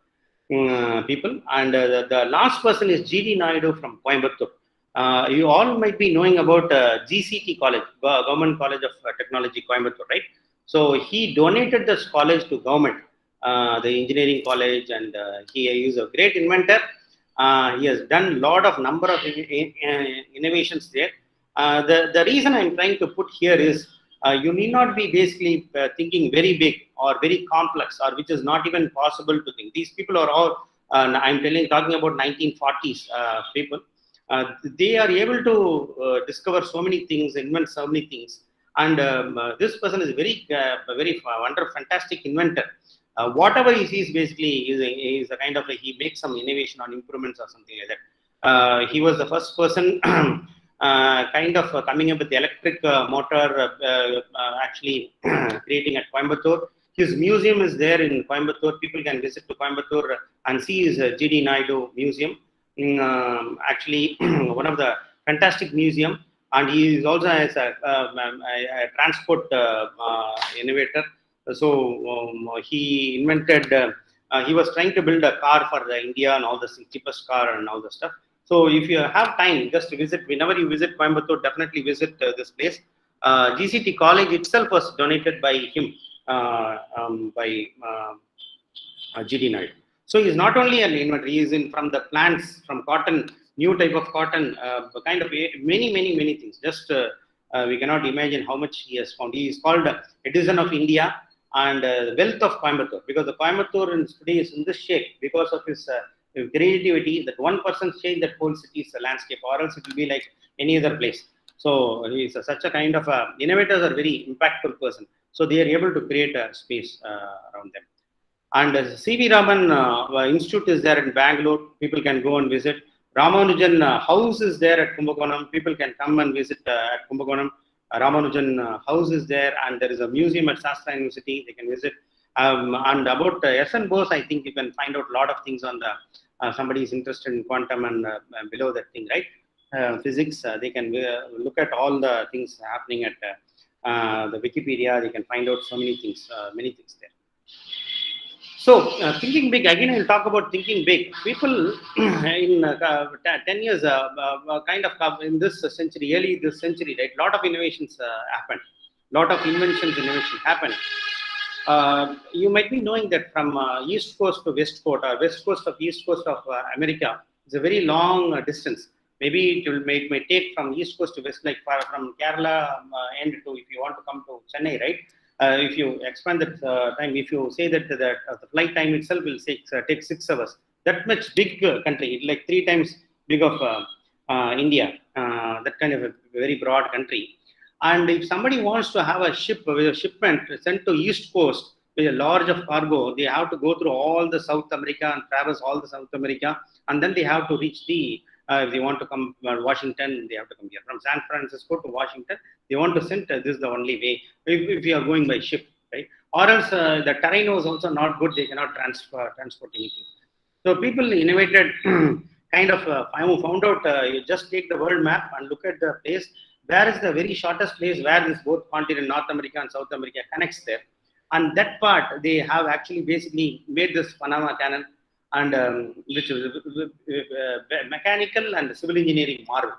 People, and the last person is Genie Naidu from Coimbatore. You all might be knowing about GCT College, Government College of Technology, Coimbatore, right? So he donated this college to government, the engineering college, and he is a great inventor. He has done number of innovations there. The reason I'm trying to put here is you need not be basically thinking very big or very complex, or which is not even possible to think. These people are all, talking about 1940s people. They are able to discover so many things, invent so many things, and this person is very wonderful, fantastic inventor. Whatever he sees basically is a kind of he makes some innovation on improvements or something like that. He was the first person kind of coming up with the electric motor, actually creating at Coimbatore. His museum is there in Coimbatore. People can visit to Coimbatore and see his Genie Naidu museum. Actually, one of the fantastic museum, and he is also as a transport innovator. So he invented. He was trying to build a car for India and all the cheapest car and all the stuff. So if you have time, just to visit, whenever you visit Coimbatore, definitely visit this place. GCT College itself was donated by him, by Genie Naidu. So he is not only an inventor, he is from the plants, from cotton, new type of cotton, kind of many things. Just we cannot imagine how much he has found. He is called Edison of India and the wealth of Coimbatore, because the Coimbatore today is in this shape because of his creativity. That one person changed that whole city's landscape, or else it will be like any other place. So he is such a kind of innovators are very impactful person. So they are able to create a space around them. And C.V. Raman Institute is there in Bangalore. People can go and visit. Ramanujan house is there at Kumbakonam. People can come and visit at Kumbakonam. Ramanujan house is there, and there is a museum at Shastra University. They can visit. And about S.N. Bose, I think you can find out a lot of things on the somebody is interested in quantum and below that thing, right? Physics. They can look at all the things happening at the Wikipedia. They can find out so many things there. So, thinking big, again, I'll talk about thinking big. People in 10 years, kind of in this century, early this century, right, lot of innovations happened. Lot of innovations happened. You might be knowing that from East Coast to West Coast, or West Coast of East Coast of America, it's a very long distance. Maybe it may take from East Coast to West, like from Kerala end to, if you want to come to Chennai, right? If you expand that time, if you say that the flight time itself will take 6 hours, that much big country, like 3 times big of India, that kind of a very broad country. And if somebody wants to have a shipment sent to East Coast, with a large of cargo, they have to go through all the South America and traverse all the South America, and then they have to reach the, if they want to come Washington, they have to come here. From San Francisco to Washington, they want to send, this is the only way, if you are going by ship, right? Or else the terrain was also not good, they cannot transport anything. So people innovated kind of found out, you just take the world map and look at the place, where is the very shortest place where this both continent, North America and South America connects there. And that part, they have actually basically made this Panama Canal, and which is mechanical and civil engineering marvel.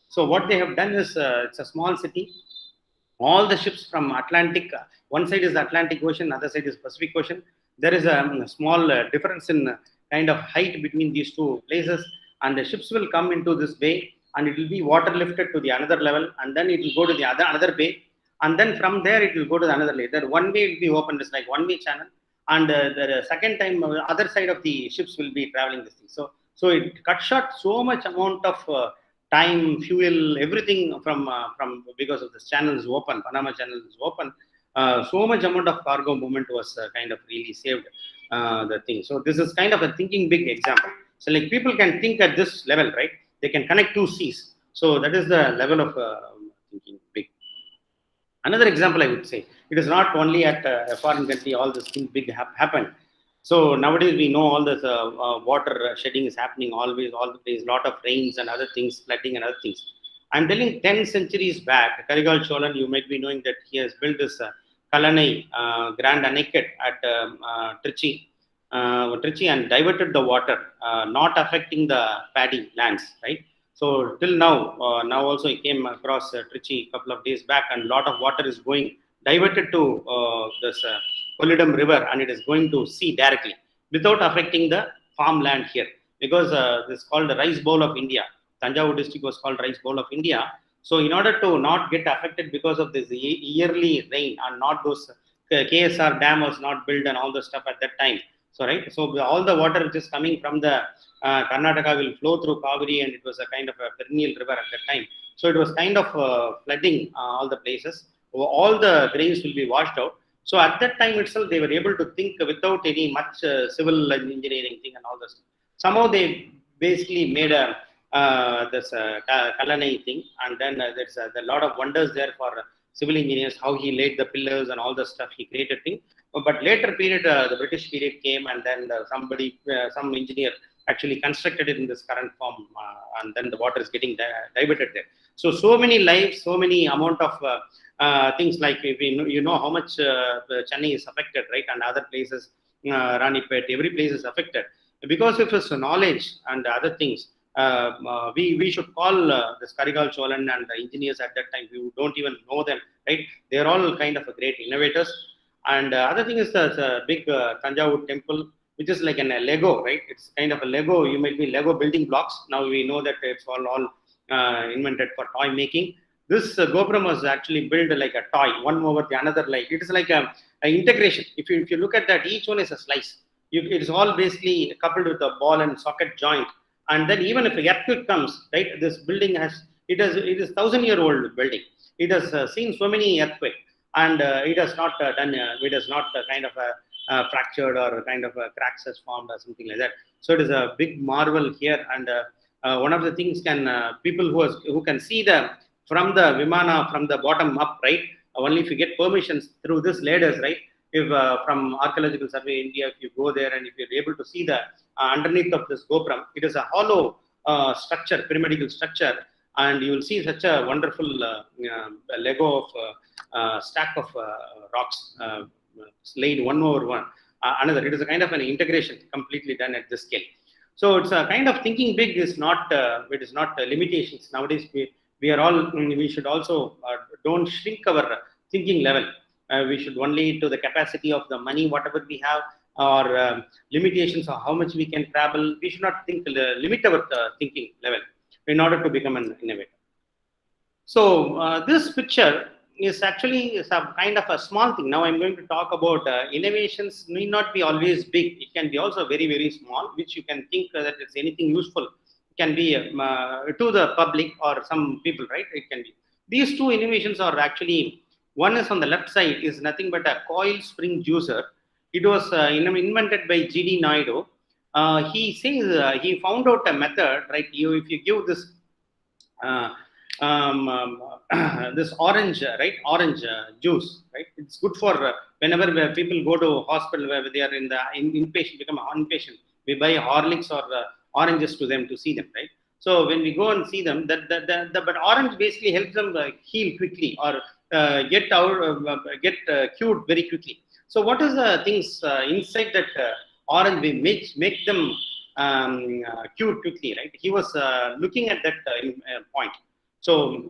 So what they have done is, it's a small city. All the ships from Atlantic, one side is the Atlantic Ocean, other side is Pacific Ocean. There is a small difference in kind of height between these two places, and the ships will come into this bay, and it will be water lifted to the another level, and then it will go to the another bay, and then from there it will go to the another layer. There one way will be opened, it's like one way channel, and the second time other side of the ships will be traveling this thing. So it cut short so much amount of time, fuel, everything from because of this channel is open, Panama Channel is open. So much amount of cargo movement was kind of really saved the thing. So this is kind of a thinking big example. So like people can think at this level, right? They can connect two seas. So that is the level of thinking big. Another example I would say, it is not only at a foreign country, all this thing big happen. So nowadays we know all this water shedding is happening always, all the place, lot of rains and other things, flooding and other things. I'm telling 10 centuries back, Karigal Cholan, you might be knowing that he has built this Kalanai Grand Aniket at Trichy and diverted the water, not affecting the paddy lands, right? So till now, now also he came across Trichy a couple of days back, and a lot of water is going diverted to this Kollidam river, and it is going to sea directly without affecting the farmland here, because this is called the rice bowl of India. Tanjavur district was called rice bowl of India. So in order to not get affected because of this yearly rain, and not those KSR dam was not built and all the stuff at that time. So right, so all the water which is coming from the Karnataka will flow through Kaveri, and it was a kind of a perennial river at that time. So it was kind of flooding all the places. All the grains will be washed out. So at that time itself, they were able to think without any much civil engineering thing and all this. Somehow they basically made a this Kalanai thing, and then there's a lot of wonders there for civil engineers, how he laid the pillars and all the stuff he created thing. But later period, the British period came, and then some engineer actually constructed it in this current form, and then the water is getting diverted there. So many lives, so many amount of things, like if you know how much Chennai is affected, right, and other places, Ranipet, every place is affected because of his knowledge and other things. We should call this Karigal Cholan and the engineers at that time, who don't even know them, right? They are all kind of great innovators. And other thing is the big Tanjavur temple, which is like a Lego, right? It's kind of a Lego. You might be Lego building blocks. Now we know that it's all invented for toy making. This Gopram was actually built like a toy, one over the another. Like it is like a integration. If you look at that, each one is a slice. It is all basically coupled with a ball and socket joint. And then even if a earthquake comes, right, this building it is 1,000-year-old building. It has seen so many earthquakes, and it has not it has not kind of fractured or kind of cracks has formed or something like that. So it is a big marvel here. And one of the things people who can see from the Vimana from the bottom up, right? Only if you get permissions through this ladders, right? If from Archaeological Survey India, if you go there and if you're able to see the underneath of this Gopram, it is a hollow structure, pyramidal structure, and you will see such a wonderful Lego of stack of rocks laid one over one another. It is a kind of an integration completely done at this scale. So it's a kind of thinking big is not it is not limitations. Nowadays we should also don't shrink our thinking level. We should only to the capacity of the money, whatever we have, or limitations of how much we can travel. We should not limit our thinking level in order to become an innovator. So this picture is actually some kind of a small thing. Now I'm going to talk about innovations need not be always big. It can be also very, very small, which you can think that it's anything useful. It can be to the public or some people, right? It can be. These two innovations are actually, one is on the left side is nothing but a coil spring juicer, It was invented by Genie Naidu. He says he found out a method, right? If you give this uh, this orange, right? Orange juice, right? It's good for whenever people go to hospital where they are in the inpatient, become inpatient. We buy Horlicks or oranges to them to see them, right? So when we go and see them, but orange basically helps them heal quickly or get cured very quickly. So what is the things inside that orange we make them cured quickly, right? He was looking at that point. So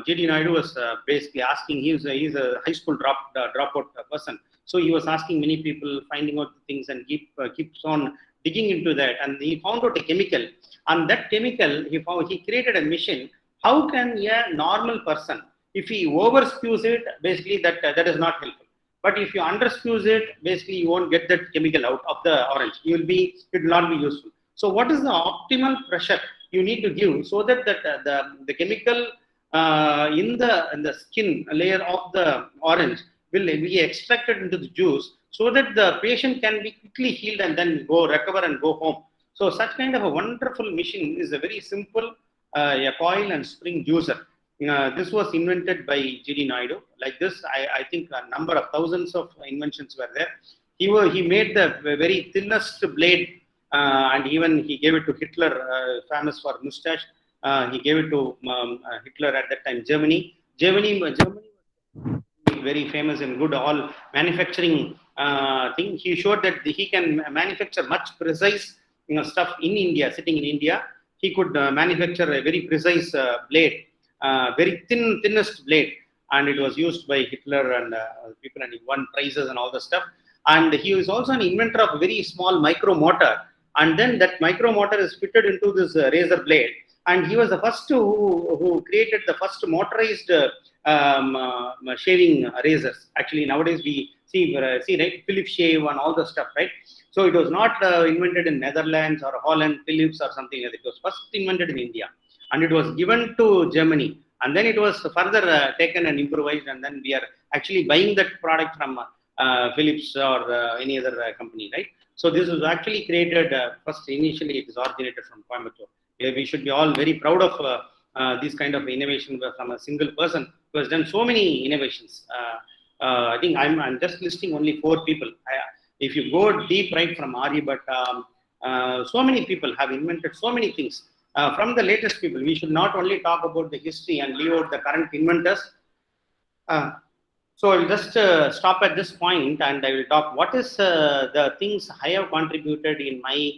J.D. Naidu was basically asking. He's a high school dropout person. So he was asking many people, finding out things, and keeps on digging into that. And he found out a chemical. And that chemical, he created a machine. How can a normal person, if he overspews it, basically that is not helpful. But if you underspews it, basically you won't get that chemical out of the orange. It will not be useful. So what is the optimal pressure you need to give so that the chemical in the skin layer of the orange will be extracted into the juice so that the patient can be quickly healed and then go recover and go home. So such kind of a wonderful machine is a very simple a coil and spring juicer. This was invented by Genie Naidu. Like this, I think a number of thousands of inventions were there. He made the very thinnest blade, and even he gave it to Hitler, famous for mustache. He gave it to Hitler at that time. Germany was very famous and good all manufacturing thing. He showed that he can manufacture much precise stuff in India. Sitting in India, he could manufacture a very precise blade. Very thinnest blade, and it was used by Hitler and people, and he won prizes and all the stuff. And he was also an inventor of a very small micro motor, and then that micro motor is fitted into this razor blade. And he was the first who created the first motorized shaving razors. Actually, nowadays we see right, Philips shave and all the stuff, right? So it was not invented in Netherlands or Holland, Philips or something like that. It was first invented in India. And it was given to Germany, and then it was further taken and improvised, and then we are actually buying that product from Philips or any other company, right? So this was actually created first. Initially, it is originated from Coimbatore. We should be all very proud of these kind of innovation from a single person who has done so many innovations. I think I'm just listing only 4 people. If you go deep, right, from Aryabhatta, so many people have invented so many things. From the latest people, we should not only talk about the history and leave out the current inventors. So I'll just stop at this point, and I will talk what is the things I have contributed in my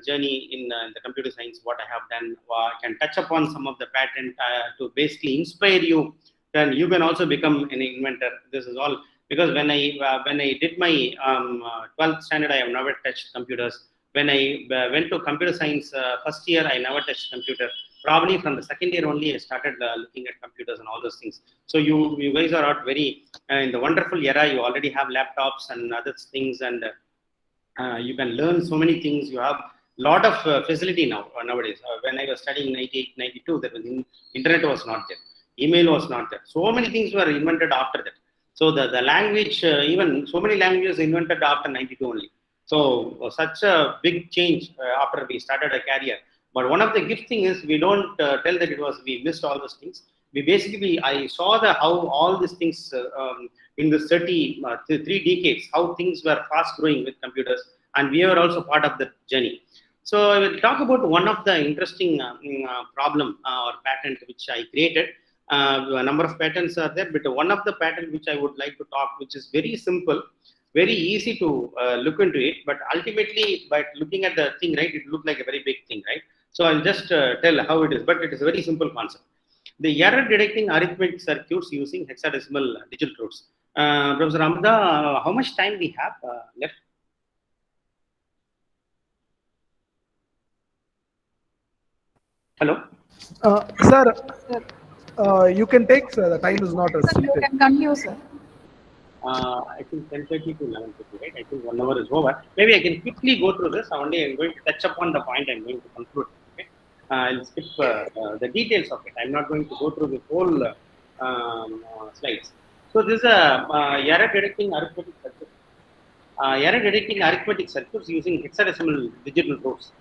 journey in the computer science, what I have done. I can touch upon some of the patent to basically inspire you. Then you can also become an inventor. This is all because when I did my 12th standard, I have never touched computers. When I went to computer science first year, I never touched computer. Probably from the second year only, I started looking at computers and all those things. So you guys are out very in the wonderful era. You already have laptops and other things, and you can learn so many things. You have a lot of facility nowadays. When I was studying in 98, 92, there was internet was not there. Email was not there. So many things were invented after that. So the language, even so many languages invented after 92 only. So such a big change after we started a career. But one of the gift thing is we don't tell that we missed all those things. I saw how all these things in the 3 decades, how things were fast growing with computers, and we were also part of the journey. So I will talk about one of the interesting problem or patent which I created. A number of patents are there, but one of the patent which I would like to talk, which is very simple, very easy to look into it, but ultimately by looking at the thing, right, it looked like a very big thing, right? So I'll just tell how it is, but it is a very simple concept. The error detecting arithmetic circuits using hexadecimal digital codes. Professor Amada, how much time we have left? Hello? Sir, you can take, sir. The time is not Sir, you restricted. can continue, sir. I think 10:30 to 11:30, right? I think 1 hour is over. Maybe I can quickly go through this. I'm going to touch upon the point I'm going to conclude. Okay? I'll skip the details of it. I'm not going to go through the whole slides. So this is a error detecting arithmetic circuit. error detecting arithmetic circuits using hexadecimal digital rows.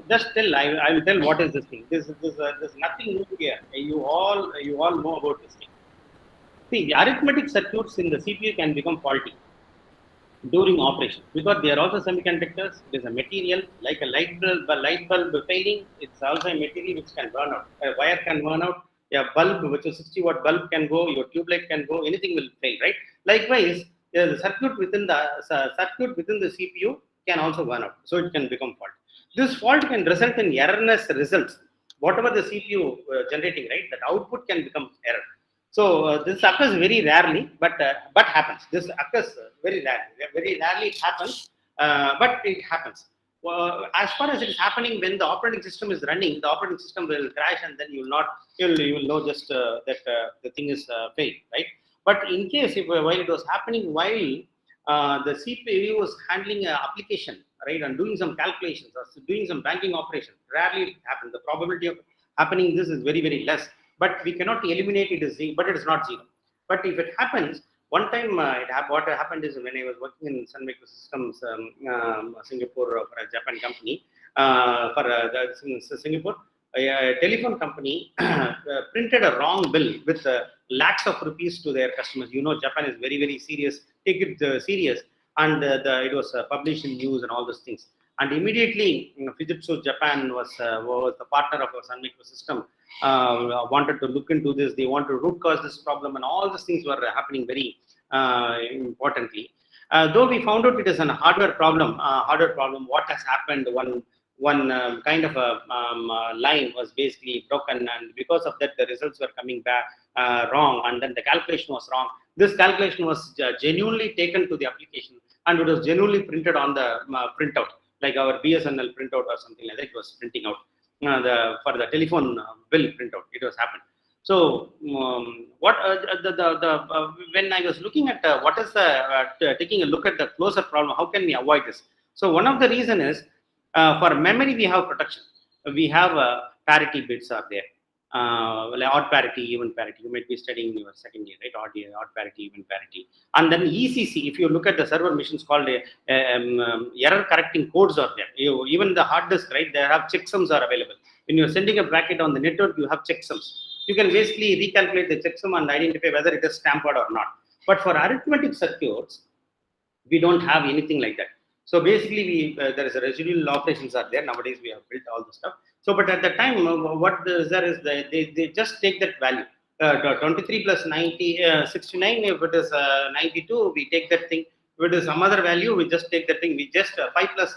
Just tell, I will tell what is this thing. There's nothing new here. You all know about this thing. See, the arithmetic circuits in the CPU can become faulty during operation because they are also semiconductors. It is a material like a light bulb failing. It's also a material which can burn out. A wire can burn out. A bulb, which is 60-watt bulb, can go. Your tube light can go. Anything will fail, right? Likewise, the circuit within the CPU can also burn out, so it can become fault. This fault can result in erroneous results. Whatever the CPU generating, right, that output can become error. So this occurs very rarely, but happens. This occurs very rarely. Very rarely it happens, but it happens. As far as it is happening when the operating system is running, the operating system will crash, and then you will know just that the thing is failed, right? But in case if while it was happening while the CPU was handling an application, right, and doing some calculations or doing some banking operation, rarely it happens. The probability of happening this is very less, but we cannot eliminate it as zero, but it is not zero. But if it happens, one time what happened is when I was working in Sun Microsystems, Singapore, for a Japan company, Singapore, a telephone company printed a wrong bill with lakhs of rupees to their customers. You know, Japan is very serious, take it serious, and it was published in news and all those things. And immediately, Fujitsu Japan was the partner of our Sun Microsystem, wanted to look into this. They want to root cause this problem, and all these things were happening very importantly. Though we found out it is a hardware problem. What has happened? One kind of a line was basically broken, and because of that, the results were coming back wrong, and then the calculation was wrong. This calculation was genuinely taken to the application, and it was genuinely printed on the printout, like our BSNL printout or something like that. It was printing out for the telephone bill printout. It was happened. So what when I was looking at what is the taking a look at the closer problem, how can we avoid this? So one of the reason is for memory we have protection. We have parity bits are there. Like odd parity, even parity. You might be studying in your second year, right? Odd parity, even parity. And then ECC, if you look at the server machines called error correcting codes are there. Even the hard disk, right? They have checksums are available. When you're sending a packet on the network, you have checksums. You can basically recalculate the checksum and identify whether it is tampered or not. But for arithmetic circuits, we don't have anything like that. So basically, there is a residual operations are there. Nowadays, we have built all the stuff. So, but at the time, what is there is they just take that value. 23 plus 90, 69. If it is 92, we take that thing. If it is some other value, we just take that thing. We just 5 plus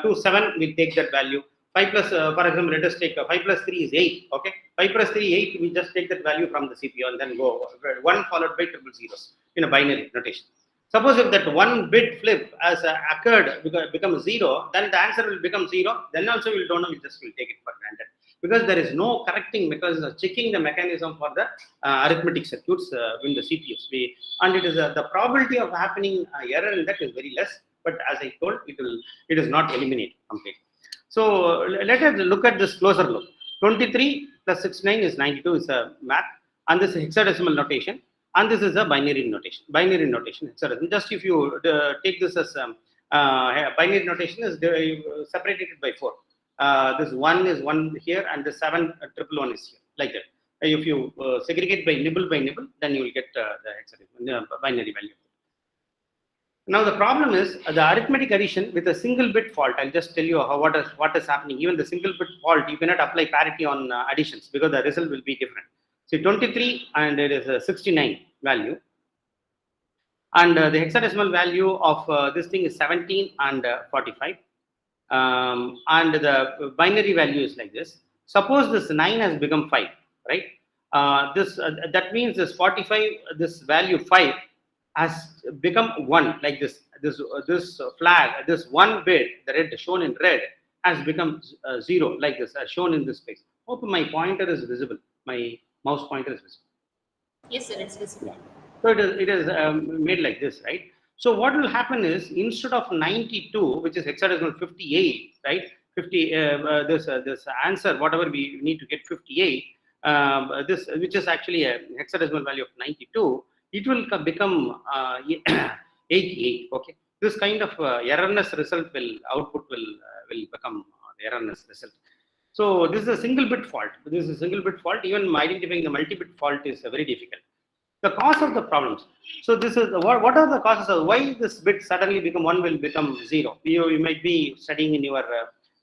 2, 7, we take that value. 5 plus, for example, let us take 5 plus 3 is 8. Okay, 5 plus 3, 8. We just take that value from the CPU and then go 1 followed by triple zeros in a binary notation. Suppose if that one bit flip has occurred becomes 0, then the answer will become 0. Then also we don't know, we just will take it for granted because there is no correcting mechanism, checking the mechanism for the arithmetic circuits in the CPUs. And it is the probability of happening error in that is very less. But as I told, it is not eliminated completely. So let us look at this closer look. 23 plus 69 is 92 is a math, and this is hexadecimal notation. And this is a binary notation. Binary notation. Just if you take this as binary notation is separated by 4. This 1 is 1 here, and the 7 111 is here, like that. If you segregate by nibble, then you will get the hexadecimal binary value. Now the problem is the arithmetic addition with a single bit fault. I'll just tell you what is happening. Even the single bit fault, you cannot apply parity on additions because the result will be different. So 23 and it is a 69 value, and the hexadecimal value of this thing is 17 and 45, and the binary value is like this. Suppose this 9 has become 5, right? That means this 45, this value 5 has become 1, like this. This flag, this one bit, the red shown in red, has become 0, like this, as shown in this space. Hope my pointer is visible. My mouse pointer is visible. Yes, sir, it's visible. Yeah. So it is made like this, right? So what will happen is instead of 92, which is hexadecimal 58, right? 50. This answer, whatever we need to get 58. This, which is actually a hexadecimal value of 92, it will become 88. Okay. this kind of erroneous result will output will become the erroneous result. So this is a single bit fault. This is a single bit fault. Even identifying the multi-bit fault is very difficult. The cause of the problems. So this is what are the causes of why this bit suddenly become 1 will become 0. You might be studying in your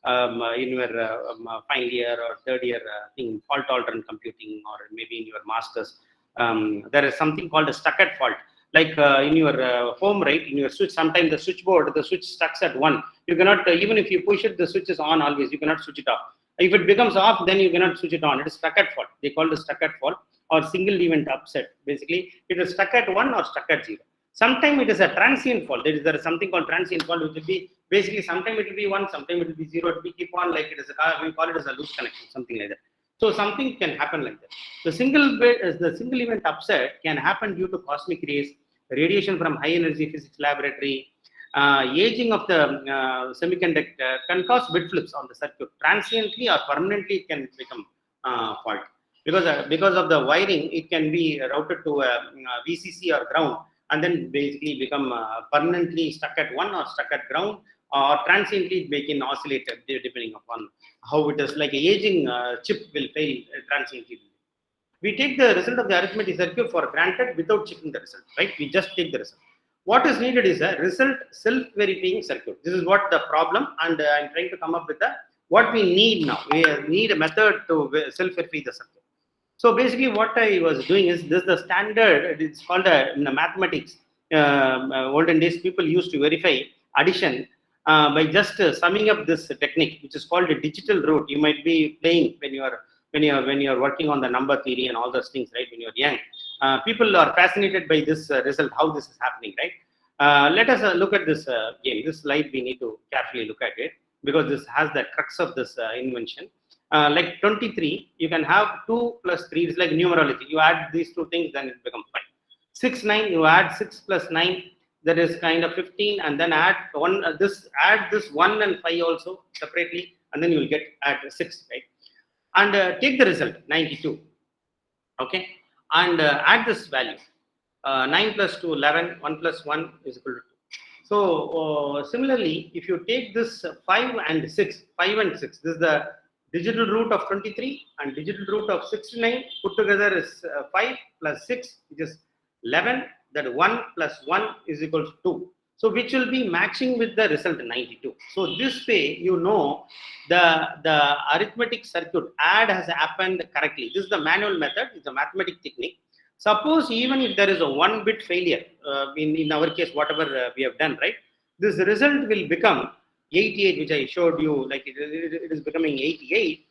final year or third year thing, fault tolerant computing, or maybe in your masters. There is something called a stuck-at fault. Like in your home, right? In your switch, sometimes the switchboard, the switch stucks at 1. You cannot even if you push it, the switch is on always. You cannot switch it off. If it becomes off, then you cannot switch it on. It is stuck-at fault. They call it stuck-at fault or single event upset. Basically, it is stuck at 1 or stuck at 0. Sometimes it is a transient fault. There is something called transient fault, which will be basically sometimes it will be 1, sometimes it will be 0. It will keep on like it is a we call it as a loose connection, something like that. So something can happen like that. The single event upset can happen due to cosmic rays, radiation from high energy physics laboratory, aging of the semiconductor can cause bit flips on the circuit. Transiently or permanently it can become fault. Because of the wiring, it can be routed to VCC or ground, and then basically become permanently stuck at 1 or stuck at ground, or transiently it can oscillate depending upon how it is. Like a aging chip will fail transiently. We take the result of the arithmetic circuit for granted without checking the result, right? We just take the result. What is needed is a result self-verifying circuit. This is what the problem, and I'm trying to come up with what we need now. We need a method to self-verify the circuit. So basically what I was doing is this the standard, it's called in the mathematics, olden days people used to verify addition by just summing up this technique, which is called a digital root. You might be playing when you are working on the number theory and all those things, right? When you're young, people are fascinated by this result, how this is happening, right? Let us look at this game. This slide we need to carefully look at it because this has the crux of this invention. Like 23, you can have 2 plus 3. It's like numerology. You add these two things, then it becomes 5. 6, 9. You add 6 plus 9. That is kind of 15, and then add one. Add this 1 and 5 also separately, and then you will get at 6, right? And take the result 92. Okay, and add this value 9 plus 2 11. 1 plus 1 is equal to 2. So similarly, if you take this 5 and 6, 5 and 6, this is the digital root of 23 and digital root of 69 put together is 5 plus 6, which is 11. That 1 plus 1 is equal to 2. So which will be matching with the result 92. So this way, you know the arithmetic circuit add has happened correctly. This is the manual method. It's a mathematical technique. Suppose even if there is a 1-bit failure, in our case, whatever we have done, right? This result will become 88, which I showed you, like it is becoming 88.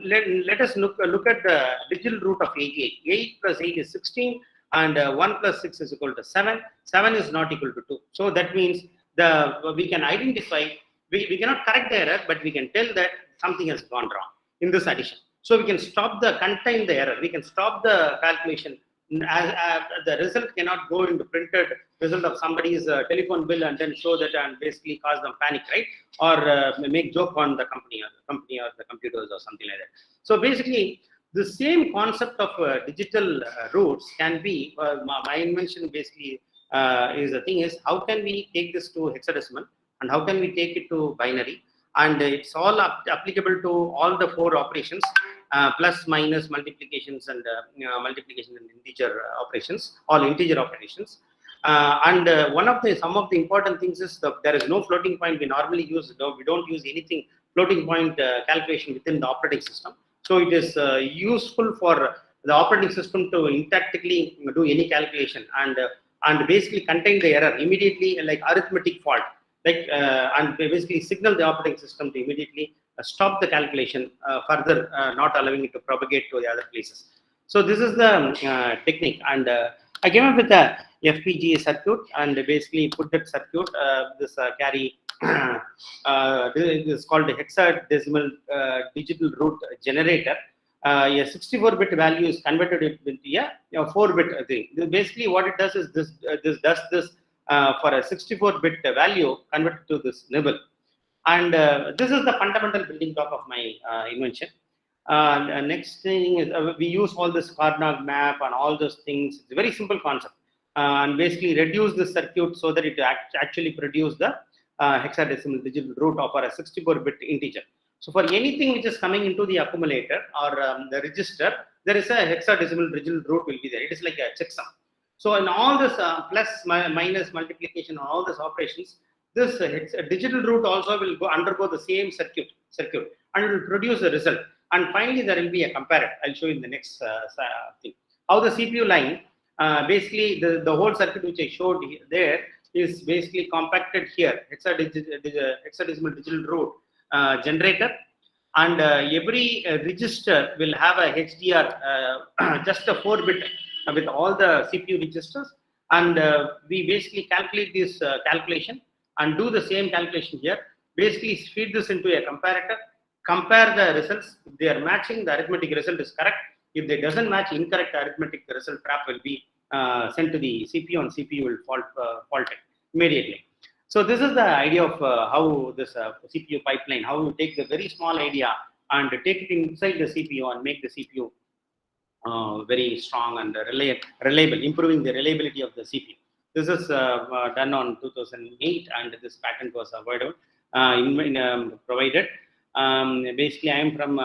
Let us look at the digital root of 88. 8 plus 8 is 16, and 1 plus 6 is equal to 7. 7 is not equal to 2. So that means we can identify, we cannot correct the error, but we can tell that something has gone wrong in this addition. So we can contain the error. We can stop the calculation. The result cannot go into printed result of somebody's telephone bill and then show that and basically cause them panic, right? Or make joke on the company or the computers or something like that. So basically, the same concept of digital roots can be my invention. Basically, is the thing is how can we take this to hexadecimal and how can we take it to binary, and it's all applicable to all the 4 operations. Plus, minus, multiplications, and multiplication and integer operations, all integer operations. And some of the important things is that there is no floating point. We normally use, we don't use anything floating point calculation within the operating system. So it is useful for the operating system to intricately do any calculation and basically contain the error immediately, like arithmetic fault, like and basically signal the operating system to immediately stop the calculation further, not allowing it to propagate to the other places. So this is the technique, and I came up with a FPGA circuit and basically put that circuit, this carry, this is called a hexadecimal digital root generator. A 64-bit value is converted into a 4-bit thing. Basically, what it does is this does this for a 64-bit value converted to this nibble. And this is the fundamental building block of my invention. Next thing is we use all this Carnot map and all those things. It's a very simple concept. and basically reduce the circuit so that it actually produce the hexadecimal digital root of a 64-bit integer. So for anything which is coming into the accumulator or the register, there is a hexadecimal digital root will be there. It is like a checksum. So in all this plus, minus, multiplication, all these operations, this digital root also will undergo the same circuit, and it will produce a result. And finally, there will be a comparator. I'll show you in the next thing. How the CPU line, basically the whole circuit which I showed there is basically compacted here. Hexadecimal digital root generator, and every register will have a HDR, just a 4-bit with all the CPU registers, and we basically calculate this calculation and do the same calculation here. Basically feed this into a comparator, compare the results. If they are matching, the arithmetic result is correct. If they doesn't match, incorrect arithmetic result trap will be sent to the CPU, and CPU will fault it immediately. So this is the idea of how this CPU pipeline, how you take the very small idea and take it inside the CPU and make the CPU very strong and reliable, improving the reliability of the CPU. This is done on 2008, and this patent was avoided, provided. Basically, I am from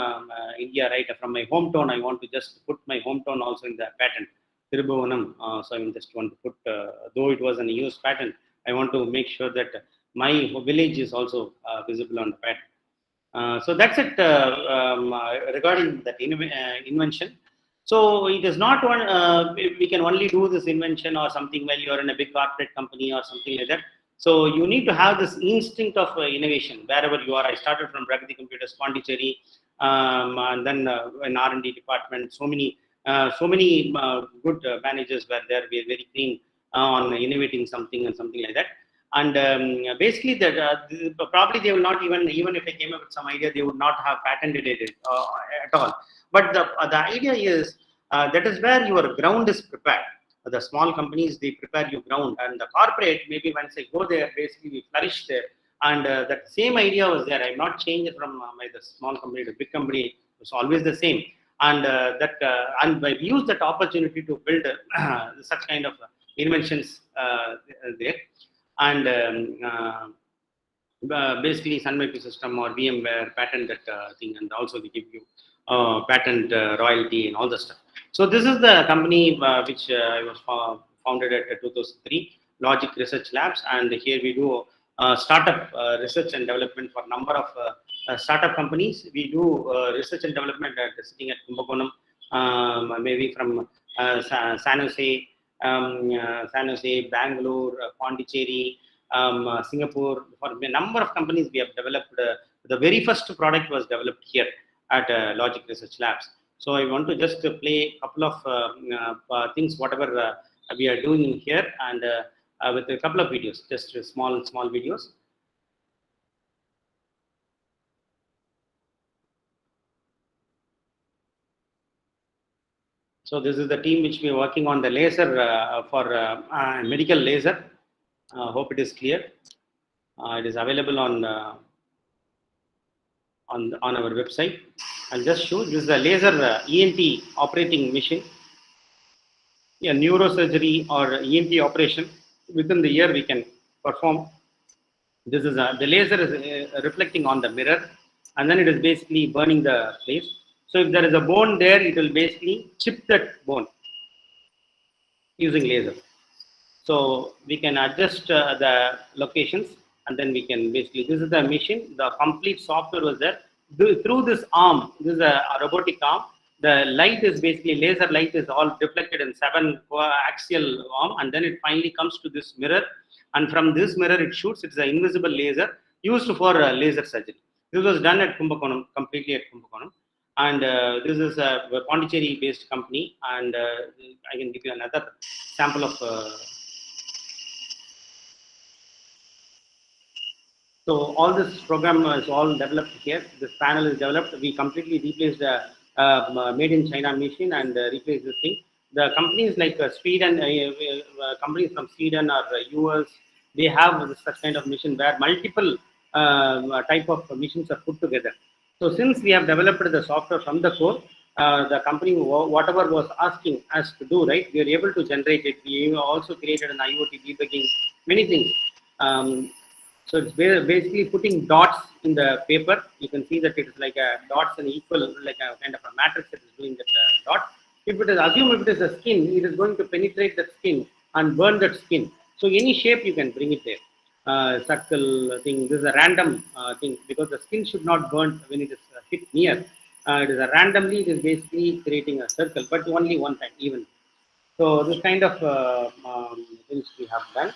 India, right? From my hometown, I want to just put my hometown also in the patent, Tirubhuvanam. So I just want to put, though it was an US patent, I want to make sure that my village is also visible on the patent. So that's it regarding that invention. So it is not one, we can only do this invention or something while you are in a big corporate company or something like that. So you need to have this instinct of innovation wherever you are. I started from Pragati Computers, Pondicherry, and then in R&D department. So many good managers were there. We are very keen on innovating something and something like that. And basically, that probably they will not even if I came up with some idea, they would not have patented it at all. But the idea is that is where your ground is prepared. The small companies, they prepare your ground, and the corporate, maybe once I go there, basically we flourish there. And that same idea was there. I'm not changed from the small company to big company. It was always the same. And and I use that opportunity to build such kind of inventions there. And basically Sun Microsystem or VMware patent that thing, and also they give you patent royalty and all the stuff. So this is the company which was founded at 2003, Logic Research Labs, and here we do startup research and development for number of startup companies. We do research and development sitting at Kumbakonam, maybe from San Jose, Bangalore, Pondicherry, Singapore. For a number of companies we have developed. The very first product was developed here at Logic Research Labs. So I want to just play a couple of things, whatever we are doing here, and with a couple of videos, just small videos. So this is the team which we are working on the laser for medical laser. Hope it is clear. It is available on our website. I'll just show. This is a laser ENT operating machine. Yeah, neurosurgery or ENT operation within the year we can perform. This is the laser is reflecting on the mirror, and then it is basically burning the place. So if there is a bone there, it will basically chip that bone using laser. So we can adjust the locations, and then we can basically, this is the machine, the complete software was there. Through this arm, this is a robotic arm, the light is basically, laser light is all deflected in 7 axial arm, and then it finally comes to this mirror, and from this mirror it shoots. It's an invisible laser used for laser surgery. This was done at Kumbakonam, completely at Kumbakonam. And this is a Pondicherry based company, and I can give you another sample of so all this program is all developed here. This panel is developed. We completely replaced the made in China machine and replaced this thing. The companies like Sweden, companies from Sweden or US, they have such kind of machine where multiple type of machines are put together. So since we have developed the software from the core, the company whatever was asking us to do, right, we are able to generate it. We also created an IoT debugging, many things. So it's basically putting dots in the paper. You can see that it is like a dots and equal, like a kind of a matrix that is doing that dot. If it is assume if it is a skin, it is going to penetrate that skin and burn that skin. So any shape you can bring it there. Circle thing. This is a random thing because the skin should not burn when it is hit near. It is a randomly. It is basically creating a circle, but only one time even. So this kind of things we have done.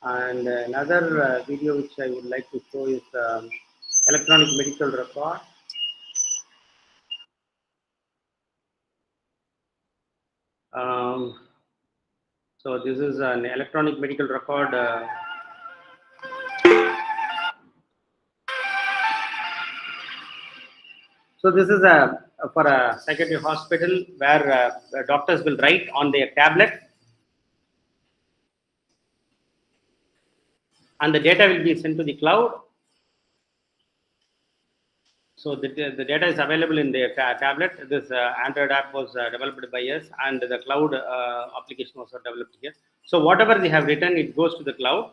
And another video which I would like to show is electronic medical record. Um, so this is an electronic medical record. So this is a for a psychiatric hospital where doctors will write on their tablet, and the data will be sent to the cloud. So the data is available in the tablet. This Android app was developed by us, and the cloud application was developed here. So whatever they have written, it goes to the cloud,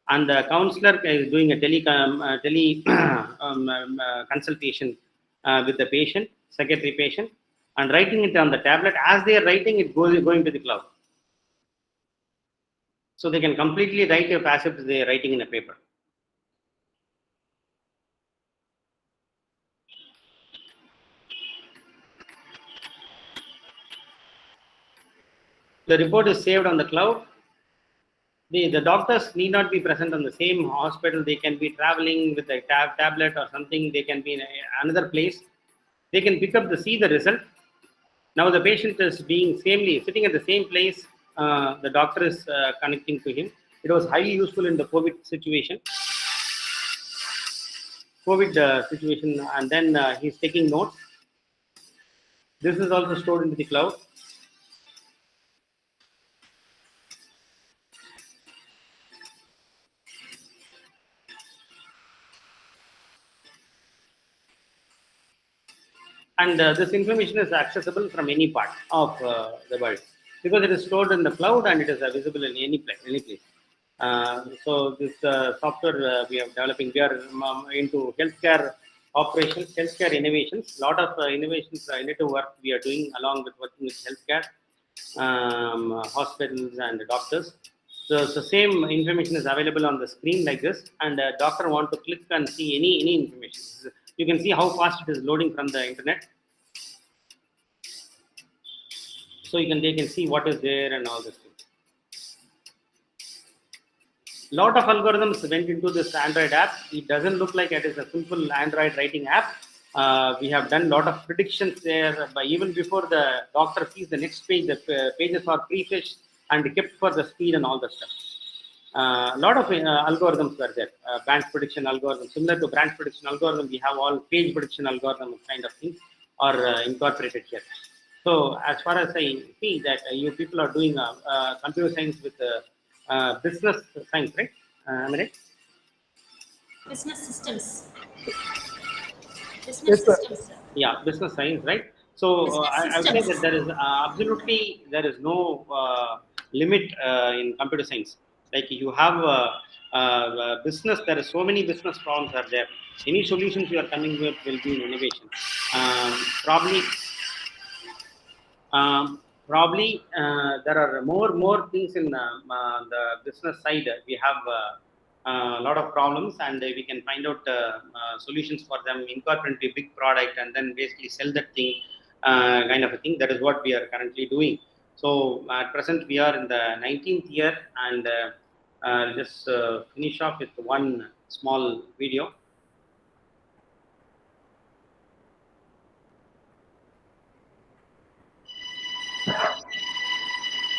and the counselor is doing a tele consultation with the patient, psychiatry patient, and writing it on the tablet. As they are writing, it goes going to the cloud. So they can completely write it as if they are writing in a paper. The report is saved on the cloud. The doctors need not be present on the same hospital. They can be traveling with a tablet or something. They can be in another place. They can pick up see the result. Now the patient is being sitting at the same place. The doctor is connecting to him. It was highly useful in the COVID situation. And then he's taking notes. This is also stored into the cloud. And this information is accessible from any part of the world because it is stored in the cloud and it is visible in any place. So this software we are developing, we are into healthcare operations, healthcare innovations. A lot of innovations, innovative work we are doing along with working with healthcare, hospitals and doctors. So same information is available on the screen like this, and the doctor want to click and see any information. You can see how fast it is loading from the internet. So they can see what is there and all this thing. Lot of algorithms went into this Android app. It doesn't look like it is a simple Android writing app. We have done a lot of predictions there. But even before the doctor sees the next page, the pages are prefetched and kept for the speed and all the stuff. A lot of algorithms were there. Branch prediction algorithm, similar to branch prediction algorithm, we have all page prediction algorithm kind of things are incorporated here. So as far as I see that you people are doing computer science with business science, right? Am I right? Business systems. Yes, Business sir. systems, sir. Yeah, business science, right? So Business I would say that systems. there is absolutely there is no limit in computer science. Like you have business, there is so many business problems are there. Any solutions you are coming with will be in innovation. Probably there are more things in the business side. We have a lot of problems, and we can find out solutions for them, incorporate a big product, and then basically sell that thing, kind of a thing. That is what we are currently doing. So at present, we are in the 19th year, and just finish off with one small video.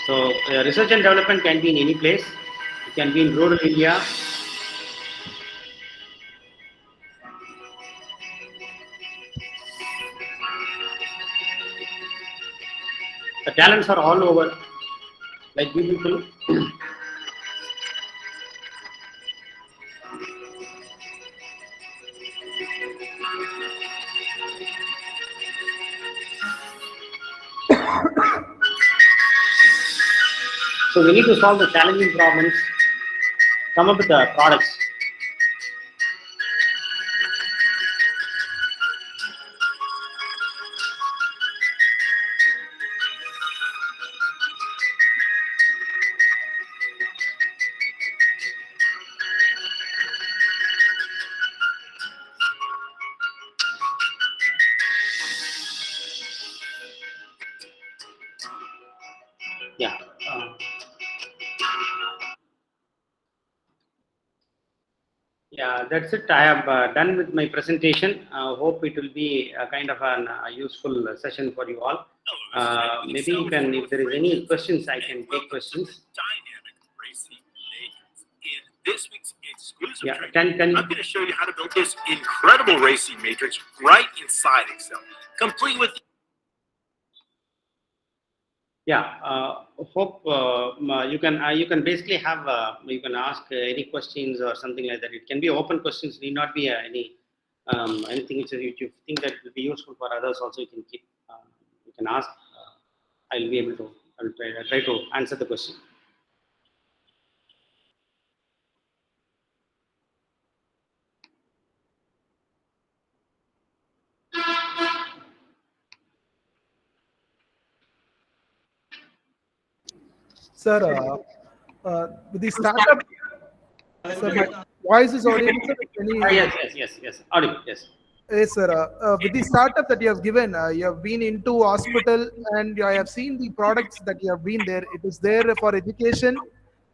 So research and development can be in any place. It can be in rural India. The talents are all over. Like you people, So we need to solve the challenging problems, come up with the products. Yeah. Yeah, that's it. I have done with my presentation. Hope it will be a kind of an useful session for you all. Maybe you can, if there is any questions, I can take questions. In this week's exclusive Yeah, training, I'm going to show you how to build this incredible racing matrix right inside Excel, complete with. Yeah, hope you can basically have you can ask any questions or something like that. It can be open questions, need not be any anything which you think that will be useful for others. Also, you can keep you can ask. I'll be able to. I'll try to answer the question. Sir, with the startup, sir, my voice is audible, sir. Yes. Audible, yes. Yes, sir. With the startup that you have given, you have been into hospital and I have seen the products that you have been there. It is there for education,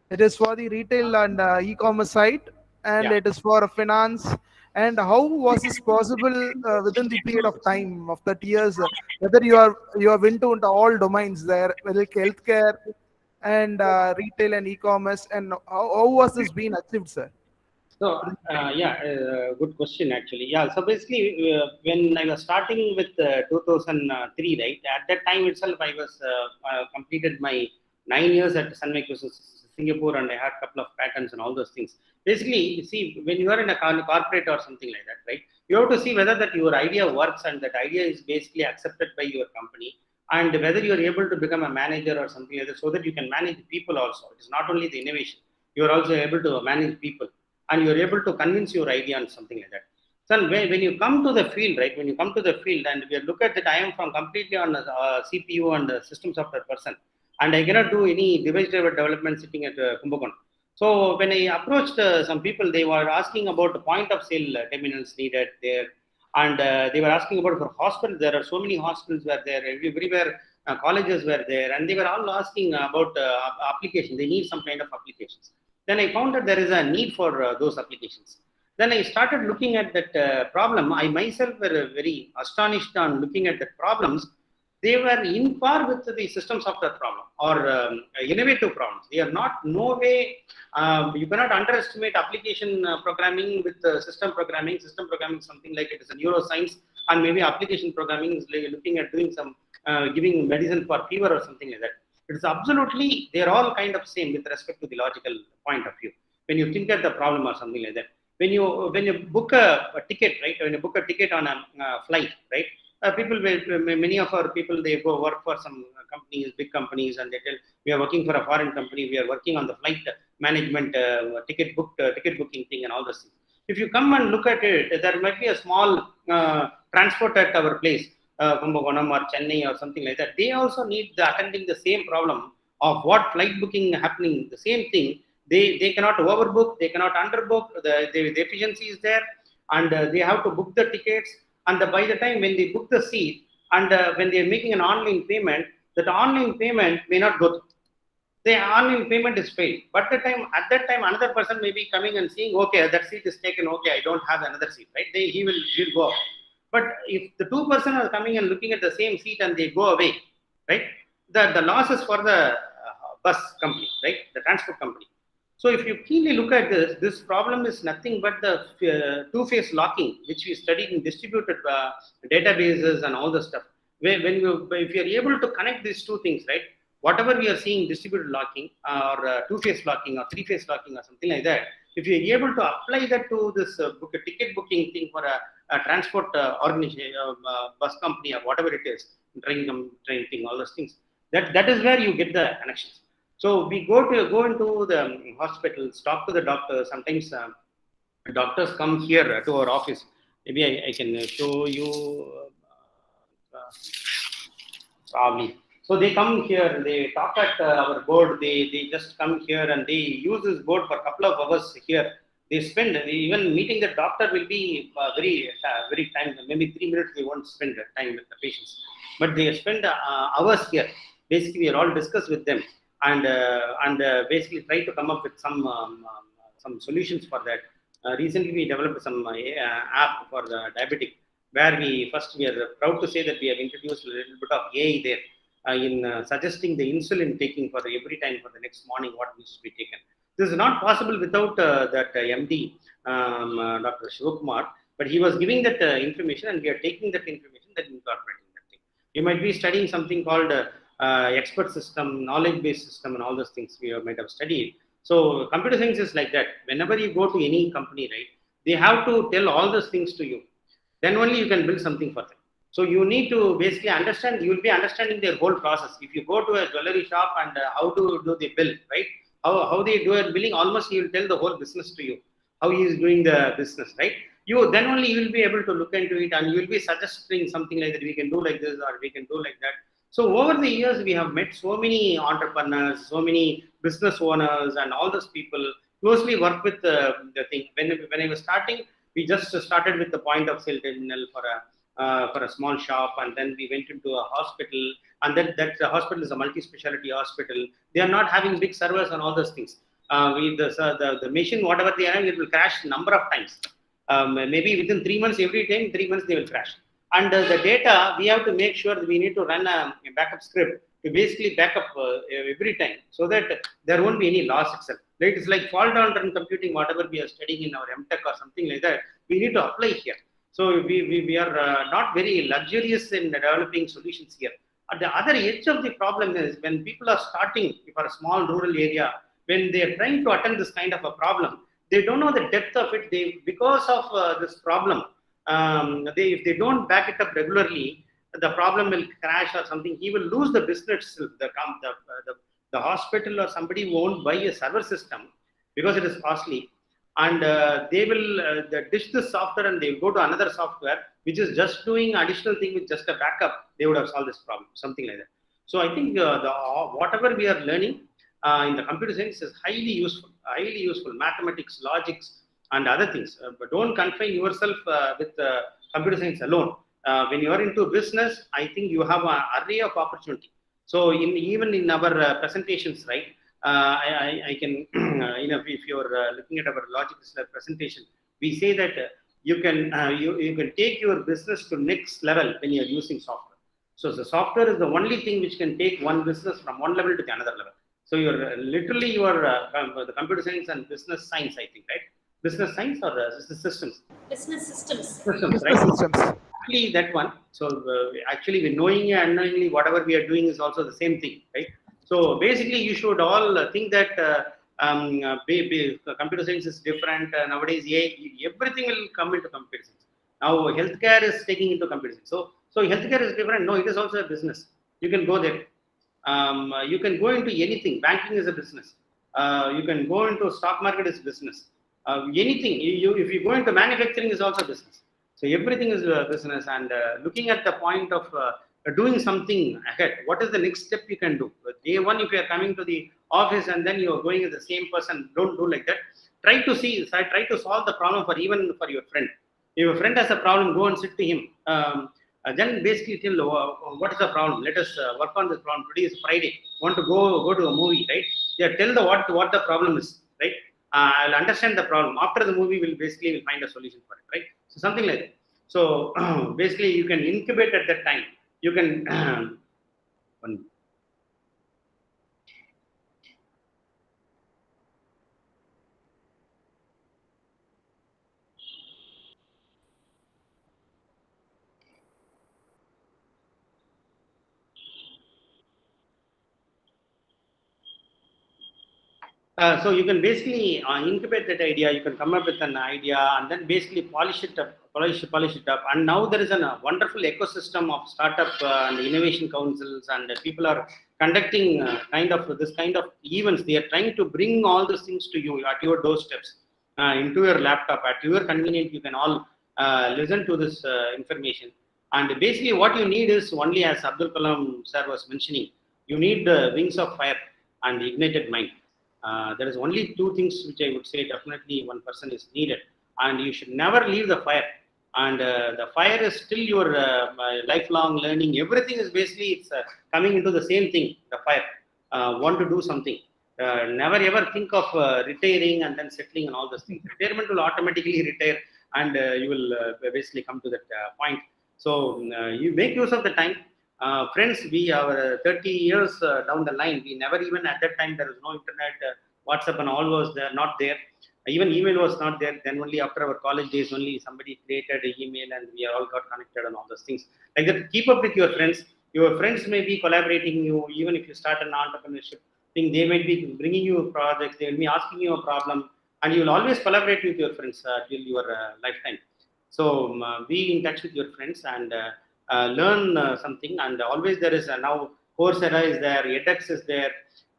it is for the retail and e-commerce site, and Yeah. it is for finance. And how was this possible within the period of time of that years? Whether you have into all domains there, whether it's healthcare and retail and e-commerce, and how was this being achieved, sir? So good question actually. Yeah, so basically when I was starting with 2003, right? At that time itself, I was completed my 9 years at Sun Microsystems Singapore, and I had a couple of patents and all those things. Basically, you see, when you are in a corporate or something like that, right? You have to see whether that your idea works and that idea is basically accepted by your company, and whether you are able to become a manager or something like that, so that you can manage people also. It is not only the innovation; you are also able to manage people and you're able to convince your idea on something like that. So when you come to the field, right? When you come to the field and we look at that, I am from completely on CPU and system software person, and I cannot do any device driver development sitting at Kumbakonam. So when I approached some people, they were asking about the point of sale terminals needed there, and they were asking about for hospitals. There are so many hospitals were there, everywhere colleges were there, and they were all asking about application. They need some kind of applications. Then I found that there is a need for those applications. Then I started looking at that problem. I myself were very astonished on looking at the problems. They were in par with the system software problem or innovative problems. They are not, no way, you cannot underestimate application programming with system programming. System programming is something like it is a neuroscience, and maybe application programming is like looking at doing some, giving medicine for fever or something like that. It's absolutely, they're all kind of same with respect to the logical point of view. When you think at the problem or something like that, when you book a ticket, right? When you book a ticket on a flight, right? People will, many of our people, they go work for some companies, big companies, and they tell we are working for a foreign company, we are working on the flight management, ticket booking thing, and all those things. If you come and look at it, there might be a small transport at our place, Kumbakonam or Chennai or something like that. They also need attending the same problem of what flight booking happening, the same thing. They cannot overbook, they cannot underbook, the efficiency is there, and they have to book the tickets, and by the time when they book the seat, and when they are making an online payment, that online payment may not go through. The online payment is failed. But at that time, another person may be coming and saying, okay, that seat is taken, okay, I don't have another seat, right? He'll go. But if the two person are coming and looking at the same seat and they go away, right? The loss is for the bus company, right? The transport company. So if you keenly look at this problem is nothing but the two-phase locking, which we studied in distributed databases and all the stuff. If you are able to connect these two things, right? Whatever we are seeing, distributed locking or two-phase locking or three-phase locking or something like that, if you are able to apply that to this ticket booking thing for a transport organization, bus company or whatever it is, train thing, all those things, that is where you get the connections. So we go into the hospitals, talk to the doctor. Sometimes doctors come here to our office. Maybe I can show you probably. So they come here, they talk at our board, they just come here and they use this board for a couple of hours here. They spend, even meeting the doctor will be very time, maybe 3 minutes they won't spend time with the patients. But they spend hours here. Basically, we are all discuss with them and basically try to come up with some solutions for that. Recently, we developed some app for the diabetic, where we are proud to say that we have introduced a little bit of AI there in suggesting the insulin taking for every time for the next morning what needs to be taken. This is not possible without that MD, Dr. Shivakumar, but he was giving that information and we are taking that information and incorporating that thing. You might be studying something called expert system, knowledge-based system, and all those things we might have studied. So computer science is like that. Whenever you go to any company, right, they have to tell all those things to you. Then only you can build something for them. So you need to basically understand, you will be understanding their whole process. If you go to a jewelry shop and how to do the bill, right? How they do a billing, almost he will tell the whole business to you, how he is doing the business, right? You then only you will be able to look into it and you will be suggesting something like that, we can do like this or we can do like that. So over the years, we have met so many entrepreneurs, so many business owners and all those people closely work with the thing. When I was starting, we just started with the point of sale terminal for a small shop, and then we went into a hospital, and then that hospital is a multi-specialty hospital. They are not having big servers and all those things. The machine, whatever they are having, it will crash number of times. Maybe within 3 months, every time 3 months they will crash. And the data, we have to make sure that we need to run a backup script to basically back up every time so that there won't be any loss itself. Right? It's like fault tolerant computing, whatever we are studying in our MTech or something like that, we need to apply here. So we are not very luxurious in developing solutions here. At the other edge of the problem is when people are starting for a small rural area, when they are trying to attend this kind of a problem, they don't know the depth of it. Because of this problem, if they don't back it up regularly, the problem will crash or something. He will lose the business. The hospital or somebody won't buy a server system because it is costly, and they will ditch this software and they will go to another software which is just doing additional thing with just a backup. They would have solved this problem, something like that. So I think whatever we are learning in the computer science is highly useful, mathematics, logics, and other things. But don't confine yourself with computer science alone. When you are into business, I think you have an array of opportunity. So even in our presentations, right? I can, if you're looking at our logic presentation, we say that you can take your business to next level when you're using software. So the software is the only thing which can take one business from one level to the another level. So you're literally the computer science and business science, I think, right? Business science or systems? Business systems. Systems, Business right? systems. Actually, that one. So actually, we knowingly and unknowingly, whatever we are doing is also the same thing, right? So basically, you should all think that computer science is different nowadays. Everything will come into computer science. Now, healthcare is taking into computer science. So healthcare is different. No, it is also a business. You can go there. You can go into anything. Banking is a business. You can go into stock market is business. Anything. If you go into manufacturing is also business. So everything is a business, and looking at the point of doing something ahead. What is the next step you can do? Day one, if you are coming to the office and then you are going as the same person, don't do like that. Try to solve the problem for your friend. If your friend has a problem, go and sit to him. Then basically tell what is the problem. Let us work on this problem. Today is Friday. Want to go to a movie, right? Yeah, tell what the problem is, right? I'll understand the problem. After the movie, we'll find a solution for it, right? So something like that. So basically, you can incubate at that time. You can so you can basically incubate that idea. You can come up with an idea and then basically polish it up. And now there is a wonderful ecosystem of startup and innovation councils, and people are conducting this kind of events. They are trying to bring all these things to you at your doorsteps, into your laptop, at your convenience. You can all listen to this information. And basically, what you need is only, as Abdul Kalam sir was mentioning, you need the wings of fire and ignited mind. There is only two things which I would say definitely one person is needed, and you should never leave the fire. And the fire is still your lifelong learning. Everything is basically it's coming into the same thing. The fire, want to do something. Never ever think of retiring and then settling and all those things. Retirement will automatically retire, and you will basically come to that point. So you make use of the time. Friends, we are 30 years down the line. We never even at that time there was no internet, WhatsApp and all was there, not there. Even email was not there. Then only after our college days, only somebody created an email and we all got connected and all those things. Like that, keep up with your friends. Your friends may be collaborating you, even if you start an entrepreneurship thing. They might be bringing you projects. They will be asking you a problem, and you will always collaborate with your friends till your lifetime. So be in touch with your friends and learn something. And always there is now Coursera is there, edX is there.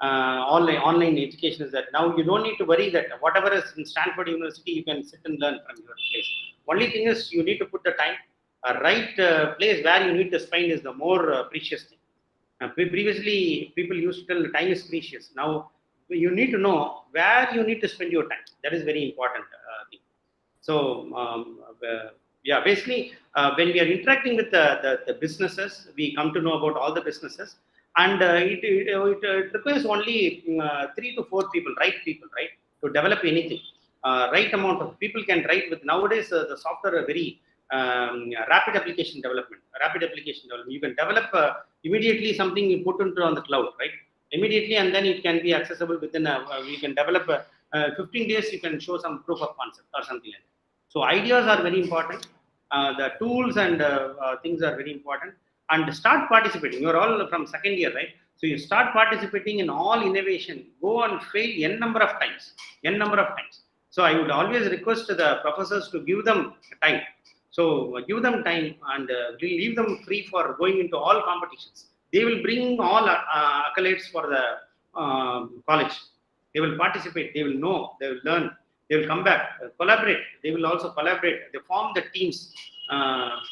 Online education is that now you don't need to worry that whatever is in Stanford University you can sit and learn from your place. Only thing is you need to put the time. Right place where you need to spend is the more precious thing. Previously people used to tell time is precious. Now you need to know where you need to spend your time. That is very important thing. So yeah, basically when we are interacting with the businesses, we come to know about all the businesses. And it requires only 3 to 4 people, right, to develop anything. Right amount of people can write with nowadays the software are very rapid application development. You can develop immediately something you put into on the cloud, right? Immediately, and then it can be accessible within we can develop 15 days. You can show some proof of concept or something like that. So ideas are very important. The tools and things are very important. And start participating. You're all from second year, right? So you start participating in all innovation. Go and fail n number of times. So I would always request the professors to give them time. So give them time and leave them free for going into all competitions. They will bring all accolades for the college. They will participate. They will know. They will learn. They will come back, collaborate. They will also collaborate. They form the teams,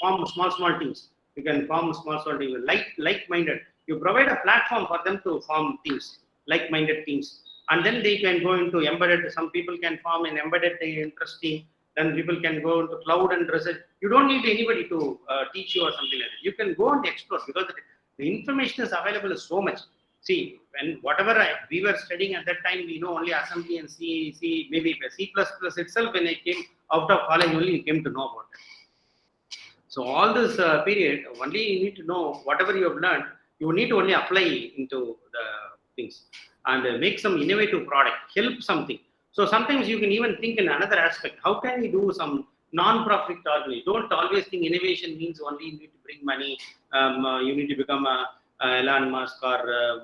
form small teams. You can form small teams, like-minded. You provide a platform for them to form teams, like-minded teams. And then they can go into embedded. Some people can form an embedded interest team. Then people can go into cloud and research. You don't need anybody to teach you or something like that. You can go and explore because the information is available so much. See, when whatever we were studying at that time, we know only assembly and C, maybe C++ itself. When I came out of college, only came to know about it. So all this period, only you need to know whatever you have learned. You need to only apply into the things and make some innovative product, help something. So sometimes you can even think in another aspect. How can we do some non-profit organization? Don't always think innovation means only you need to bring money. You need to become a Elon Musk or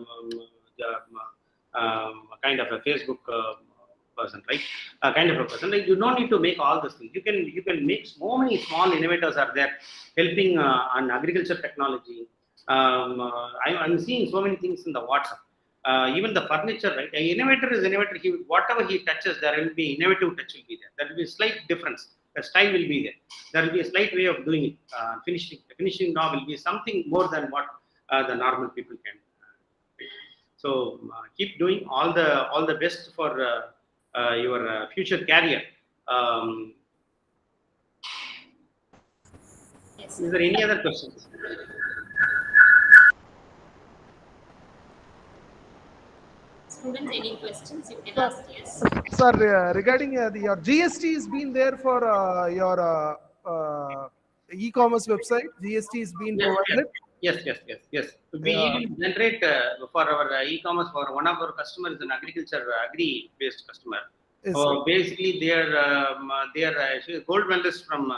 kind of a Facebook person, right? Kind of a person. Like you don't need to make all those things. You can make so many small innovators are there helping on agriculture technology. I'm seeing so many things in the WhatsApp. Even the furniture, right? An innovator is innovator. Whatever he touches, there will be innovative touch will be there. There will be a slight difference. The style will be there. There will be a slight way of doing it. Finishing now will be something more than what the normal people can do. So keep doing all the best for your future career. Yes. Is there any other questions? Students, any questions you can ask? Yes. Sir, regarding your GST has been there for your e-commerce website. GST has been provided. Yes. We will generate for our e-commerce for one of our customers, an agri-based customer. Yes, So basically, they are actually gold medalists from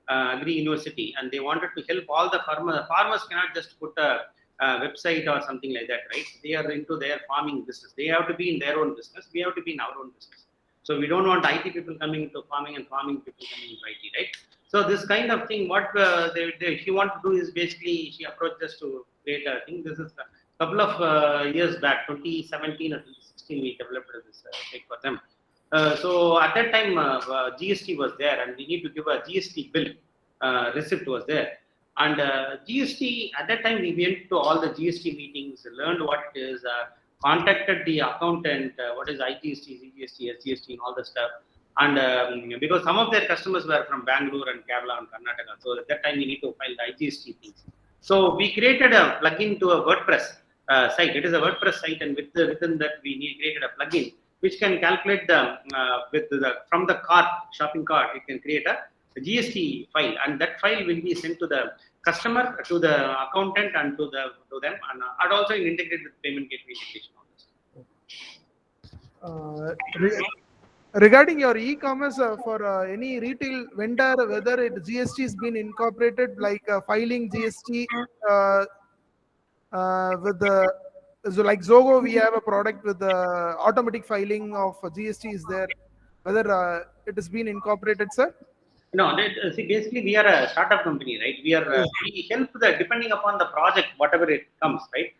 Agri University, and they wanted to help all the farmers. The farmers cannot just put a website or something like that, right? They are into their farming business. They have to be in their own business. We have to be in our own business. So we don't want IT people coming into farming and farming people coming into IT, right? So this kind of thing, what she want to do is basically she approached us to create a thing. This is couple of years back, 2017 or 2016, we developed this site for them. So at that time, GST was there, and we need to give a GST bill. Receipt was there. And GST, at that time, we went to all the GST meetings, learned what it is, contacted the accountant, what is IGST, CGST, SGST, and all the stuff. And because some of their customers were from Bangalore and Kerala and Karnataka, so at that time, we need to file the IGST things. So we created a plugin to a WordPress site. It is a WordPress site, and within that, we created a plugin which can calculate from the cart, shopping cart, it can create a GST file, and that file will be sent to the customer, to the accountant, and to them, and also integrated with payment gateway integration. Regarding your e-commerce, for any retail vendor, whether GST has been incorporated, like filing GST with the, so like Zogo, we have a product with the automatic filing of GST is there. Whether it has been incorporated, sir? No, see, basically we are a startup company, right? We are we help depending upon the project, whatever it comes, right?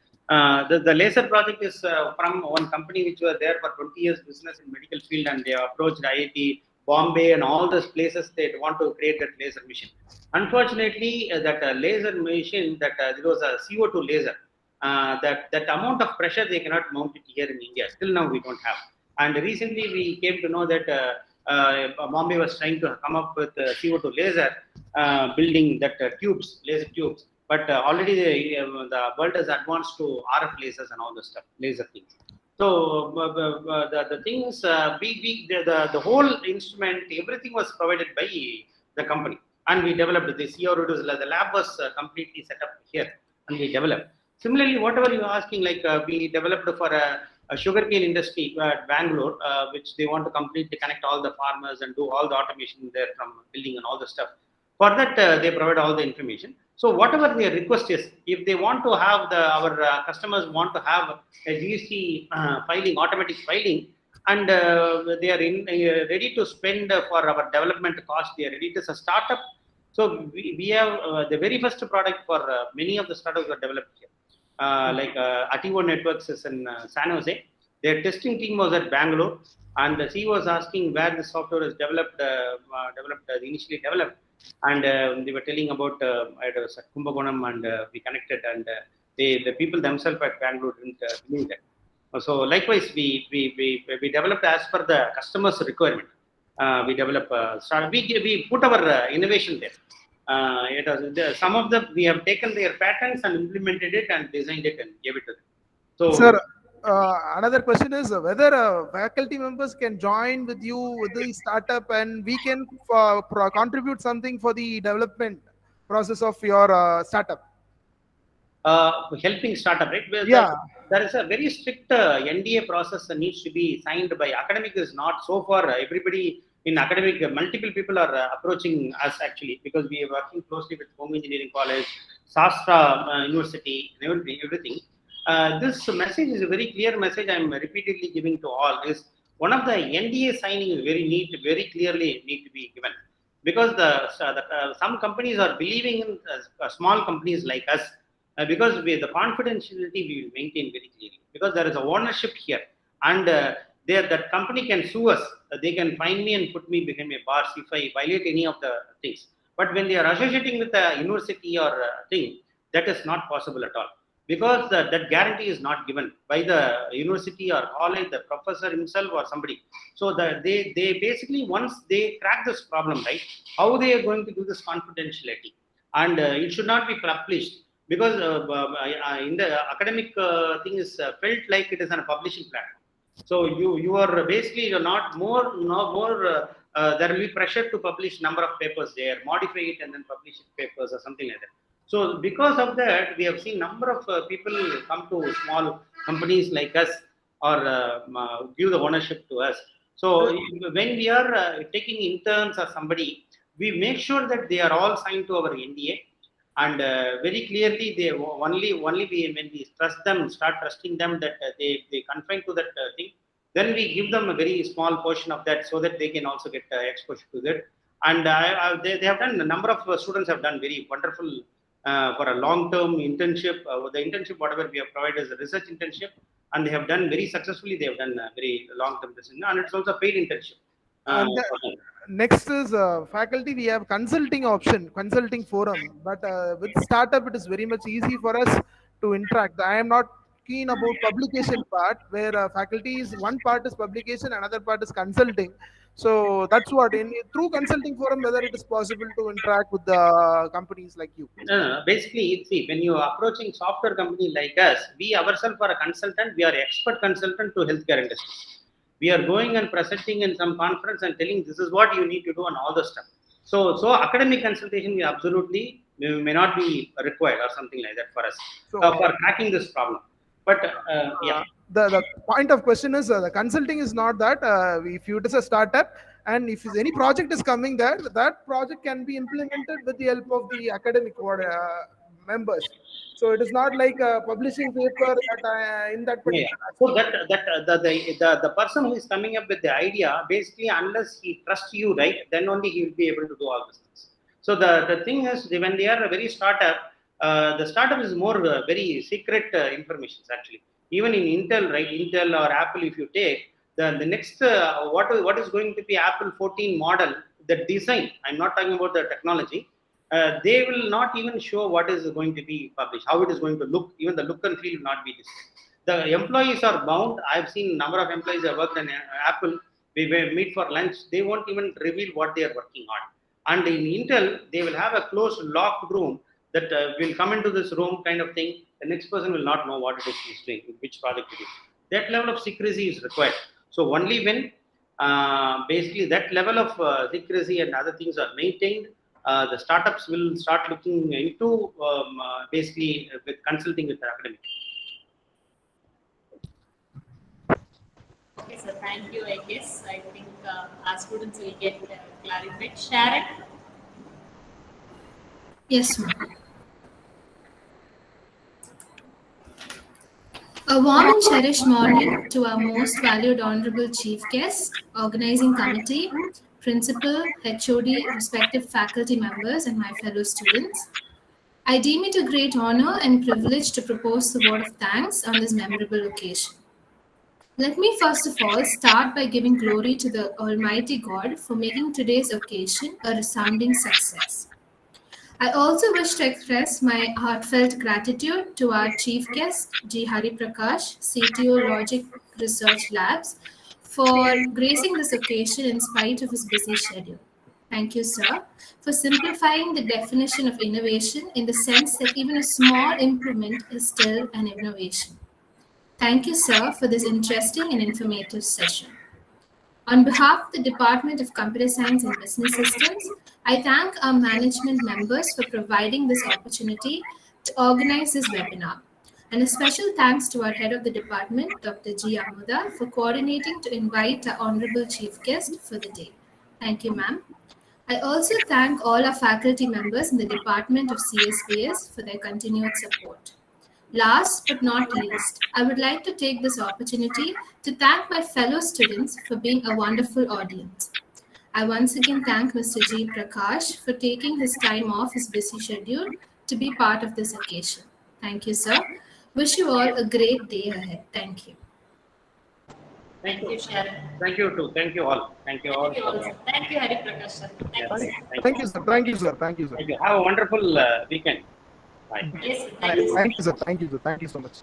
The laser project is from one company which were there for 20 years business in medical field, and they approached IIT Bombay and all those places. They want to create that laser machine. Unfortunately, that laser machine, that there was a CO2 laser, that amount of pressure they cannot mount it here in India. Still now we don't have. And recently we came to know that Bombay was trying to come up with CO2 laser, building that laser tubes. But already the world has advanced to RF lasers and all the stuff, laser things. So the thing is, the whole instrument, everything was provided by the company, and we developed this. The lab was completely set up here, and we developed. Similarly, whatever you are asking, like we developed for a sugarcane industry at Bangalore, which they want to completely connect all the farmers and do all the automation there from building and all the stuff. For that, they provide all the information. So whatever their request is, if they want to have our customers want to have a GST filing, automatic filing, and they are ready to spend for our development cost, they are ready to startup. So we have the very first product for many of the startups were developed here. Like Ativo Networks is in San Jose. Their testing team was at Bangalore, and he was asking where the software is initially developed, and they were telling about it was at Kumbakonam, and we connected, and the people themselves at Bangalore didn't believe that. So likewise, we developed as per the customer's requirement. We develop we put our innovation there. Some of them we have taken their patents and implemented it and designed it and gave it to them. So, sir, another question is whether faculty members can join with you with the startup, and we can contribute something for the development process of your startup. Helping startup, right? Yeah. There is a very strict NDA process that needs to be signed by academic. Is not so far. Everybody in academic, multiple people are approaching us actually, because we are working closely with Home Engineering College, Shastra University, and everything. This message is a very clear message I am repeatedly giving to all. Is one of the NDA signing is very clearly need to be given, because some companies are believing in small companies like us, because the confidentiality we will maintain very clearly, because there is a ownership here, and that company can sue us. They can find me and put me behind a bars if I violate any of the things. But when they are associating with a university or a thing, that is not possible at all, because that guarantee is not given by the university or college, the professor himself or somebody. So they basically, once they crack this problem, right, how they are going to do this confidentiality, and it should not be published, because in the academic thing is felt like it is on a publishing platform. So you are basically not more there will be pressure to publish number of papers there, modify it and then publish it papers or something like that. So because of that, we have seen number of people come to small companies like us, or give the ownership to us. So when we are taking interns or somebody, we make sure that they are all signed to our NDA. And very clearly, they only when we trust them, start trusting them that they confine to that thing, then we give them a very small portion of that, so that they can also get exposure to that. And they have done, a number of students have done very wonderful for a long-term internship. The internship, whatever we have provided, is a research internship, and they have done very successfully. They have done a very long-term research, and it's also a paid internship. And next is faculty. We have consulting option, consulting forum. But with startup, it is very much easy for us to interact. I am not keen about publication part, where faculty is one part is publication, another part is consulting. So that's what through consulting forum, whether it is possible to interact with the companies like you. Basically, see, when you are approaching software company like us, we ourselves are a consultant. We are expert consultant to healthcare industry. We are going and presenting in some conference and telling this is what you need to do and all the stuff. So academic consultation we absolutely may not be required or something like that for us for cracking this problem. But yeah. The point of question is the consulting is not that if it is a startup and if any project is coming there, that project can be implemented with the help of the academic members. So it is not like publishing paper that, in that particular. Yeah. So the person who is coming up with the idea, basically, unless he trusts you, right, then only he will be able to do all these things. So the thing is, when they are a very startup, the startup is more very secret information actually. Even in Intel, right, Intel or Apple, if you take the next what is going to be Apple 14 model, the design. I'm not talking about the technology. They will not even show what is going to be published, how it is going to look. Even the look and feel will not be this. The employees are bound. I've seen a number of employees that worked in Apple. We meet for lunch. They won't even reveal what they are working on. And in Intel, they will have a closed, locked room that will come into this room kind of thing. The next person will not know what it is he's doing, which project it is. That level of secrecy is required. So only when basically that level of secrecy and other things are maintained, the startups will start looking into basically with consulting with the academic. Okay, sir. Thank you. I guess I think our students will get clarified. Sharon. Yes, ma'am. A warm and cherished morning to our most valued honorable chief guest, organizing committee, principal, HOD, respective faculty members, and my fellow students. I deem it a great honor and privilege to propose the word of thanks on this memorable occasion. Let me first of all start by giving glory to the Almighty God for making today's occasion a resounding success. I also wish to express my heartfelt gratitude to our chief guest, G. Hari Prakash, CTO Logic Research Labs, for gracing this occasion in spite of his busy schedule. Thank you, sir, for simplifying the definition of innovation in the sense that even a small improvement is still an innovation. Thank you, sir, for this interesting and informative session. On behalf of the Department of Computer Science and Business Systems, I thank our management members for providing this opportunity to organize this webinar. And a special thanks to our head of the department, Dr. G. Amuda, for coordinating to invite our honorable chief guest for the day. Thank you, ma'am. I also thank all our faculty members in the Department of CSPS for their continued support. Last but not least, I would like to take this opportunity to thank my fellow students for being a wonderful audience. I once again thank Mr. G. Prakash for taking his time off his busy schedule to be part of this occasion. Thank you, sir. Wish you all a great day ahead. Thank you. Thank you, Sharon. Thank you too. Thank you all. Thank you all. Thank you also. Thank you, Hari Prakash, sir. Thank you. Thank you, sir. Thank you, sir. Thank you, sir. Thank you. Have a wonderful weekend. Bye. Yes, sir. Thank you. Thank you, sir. Thank you, sir. Thank you so much.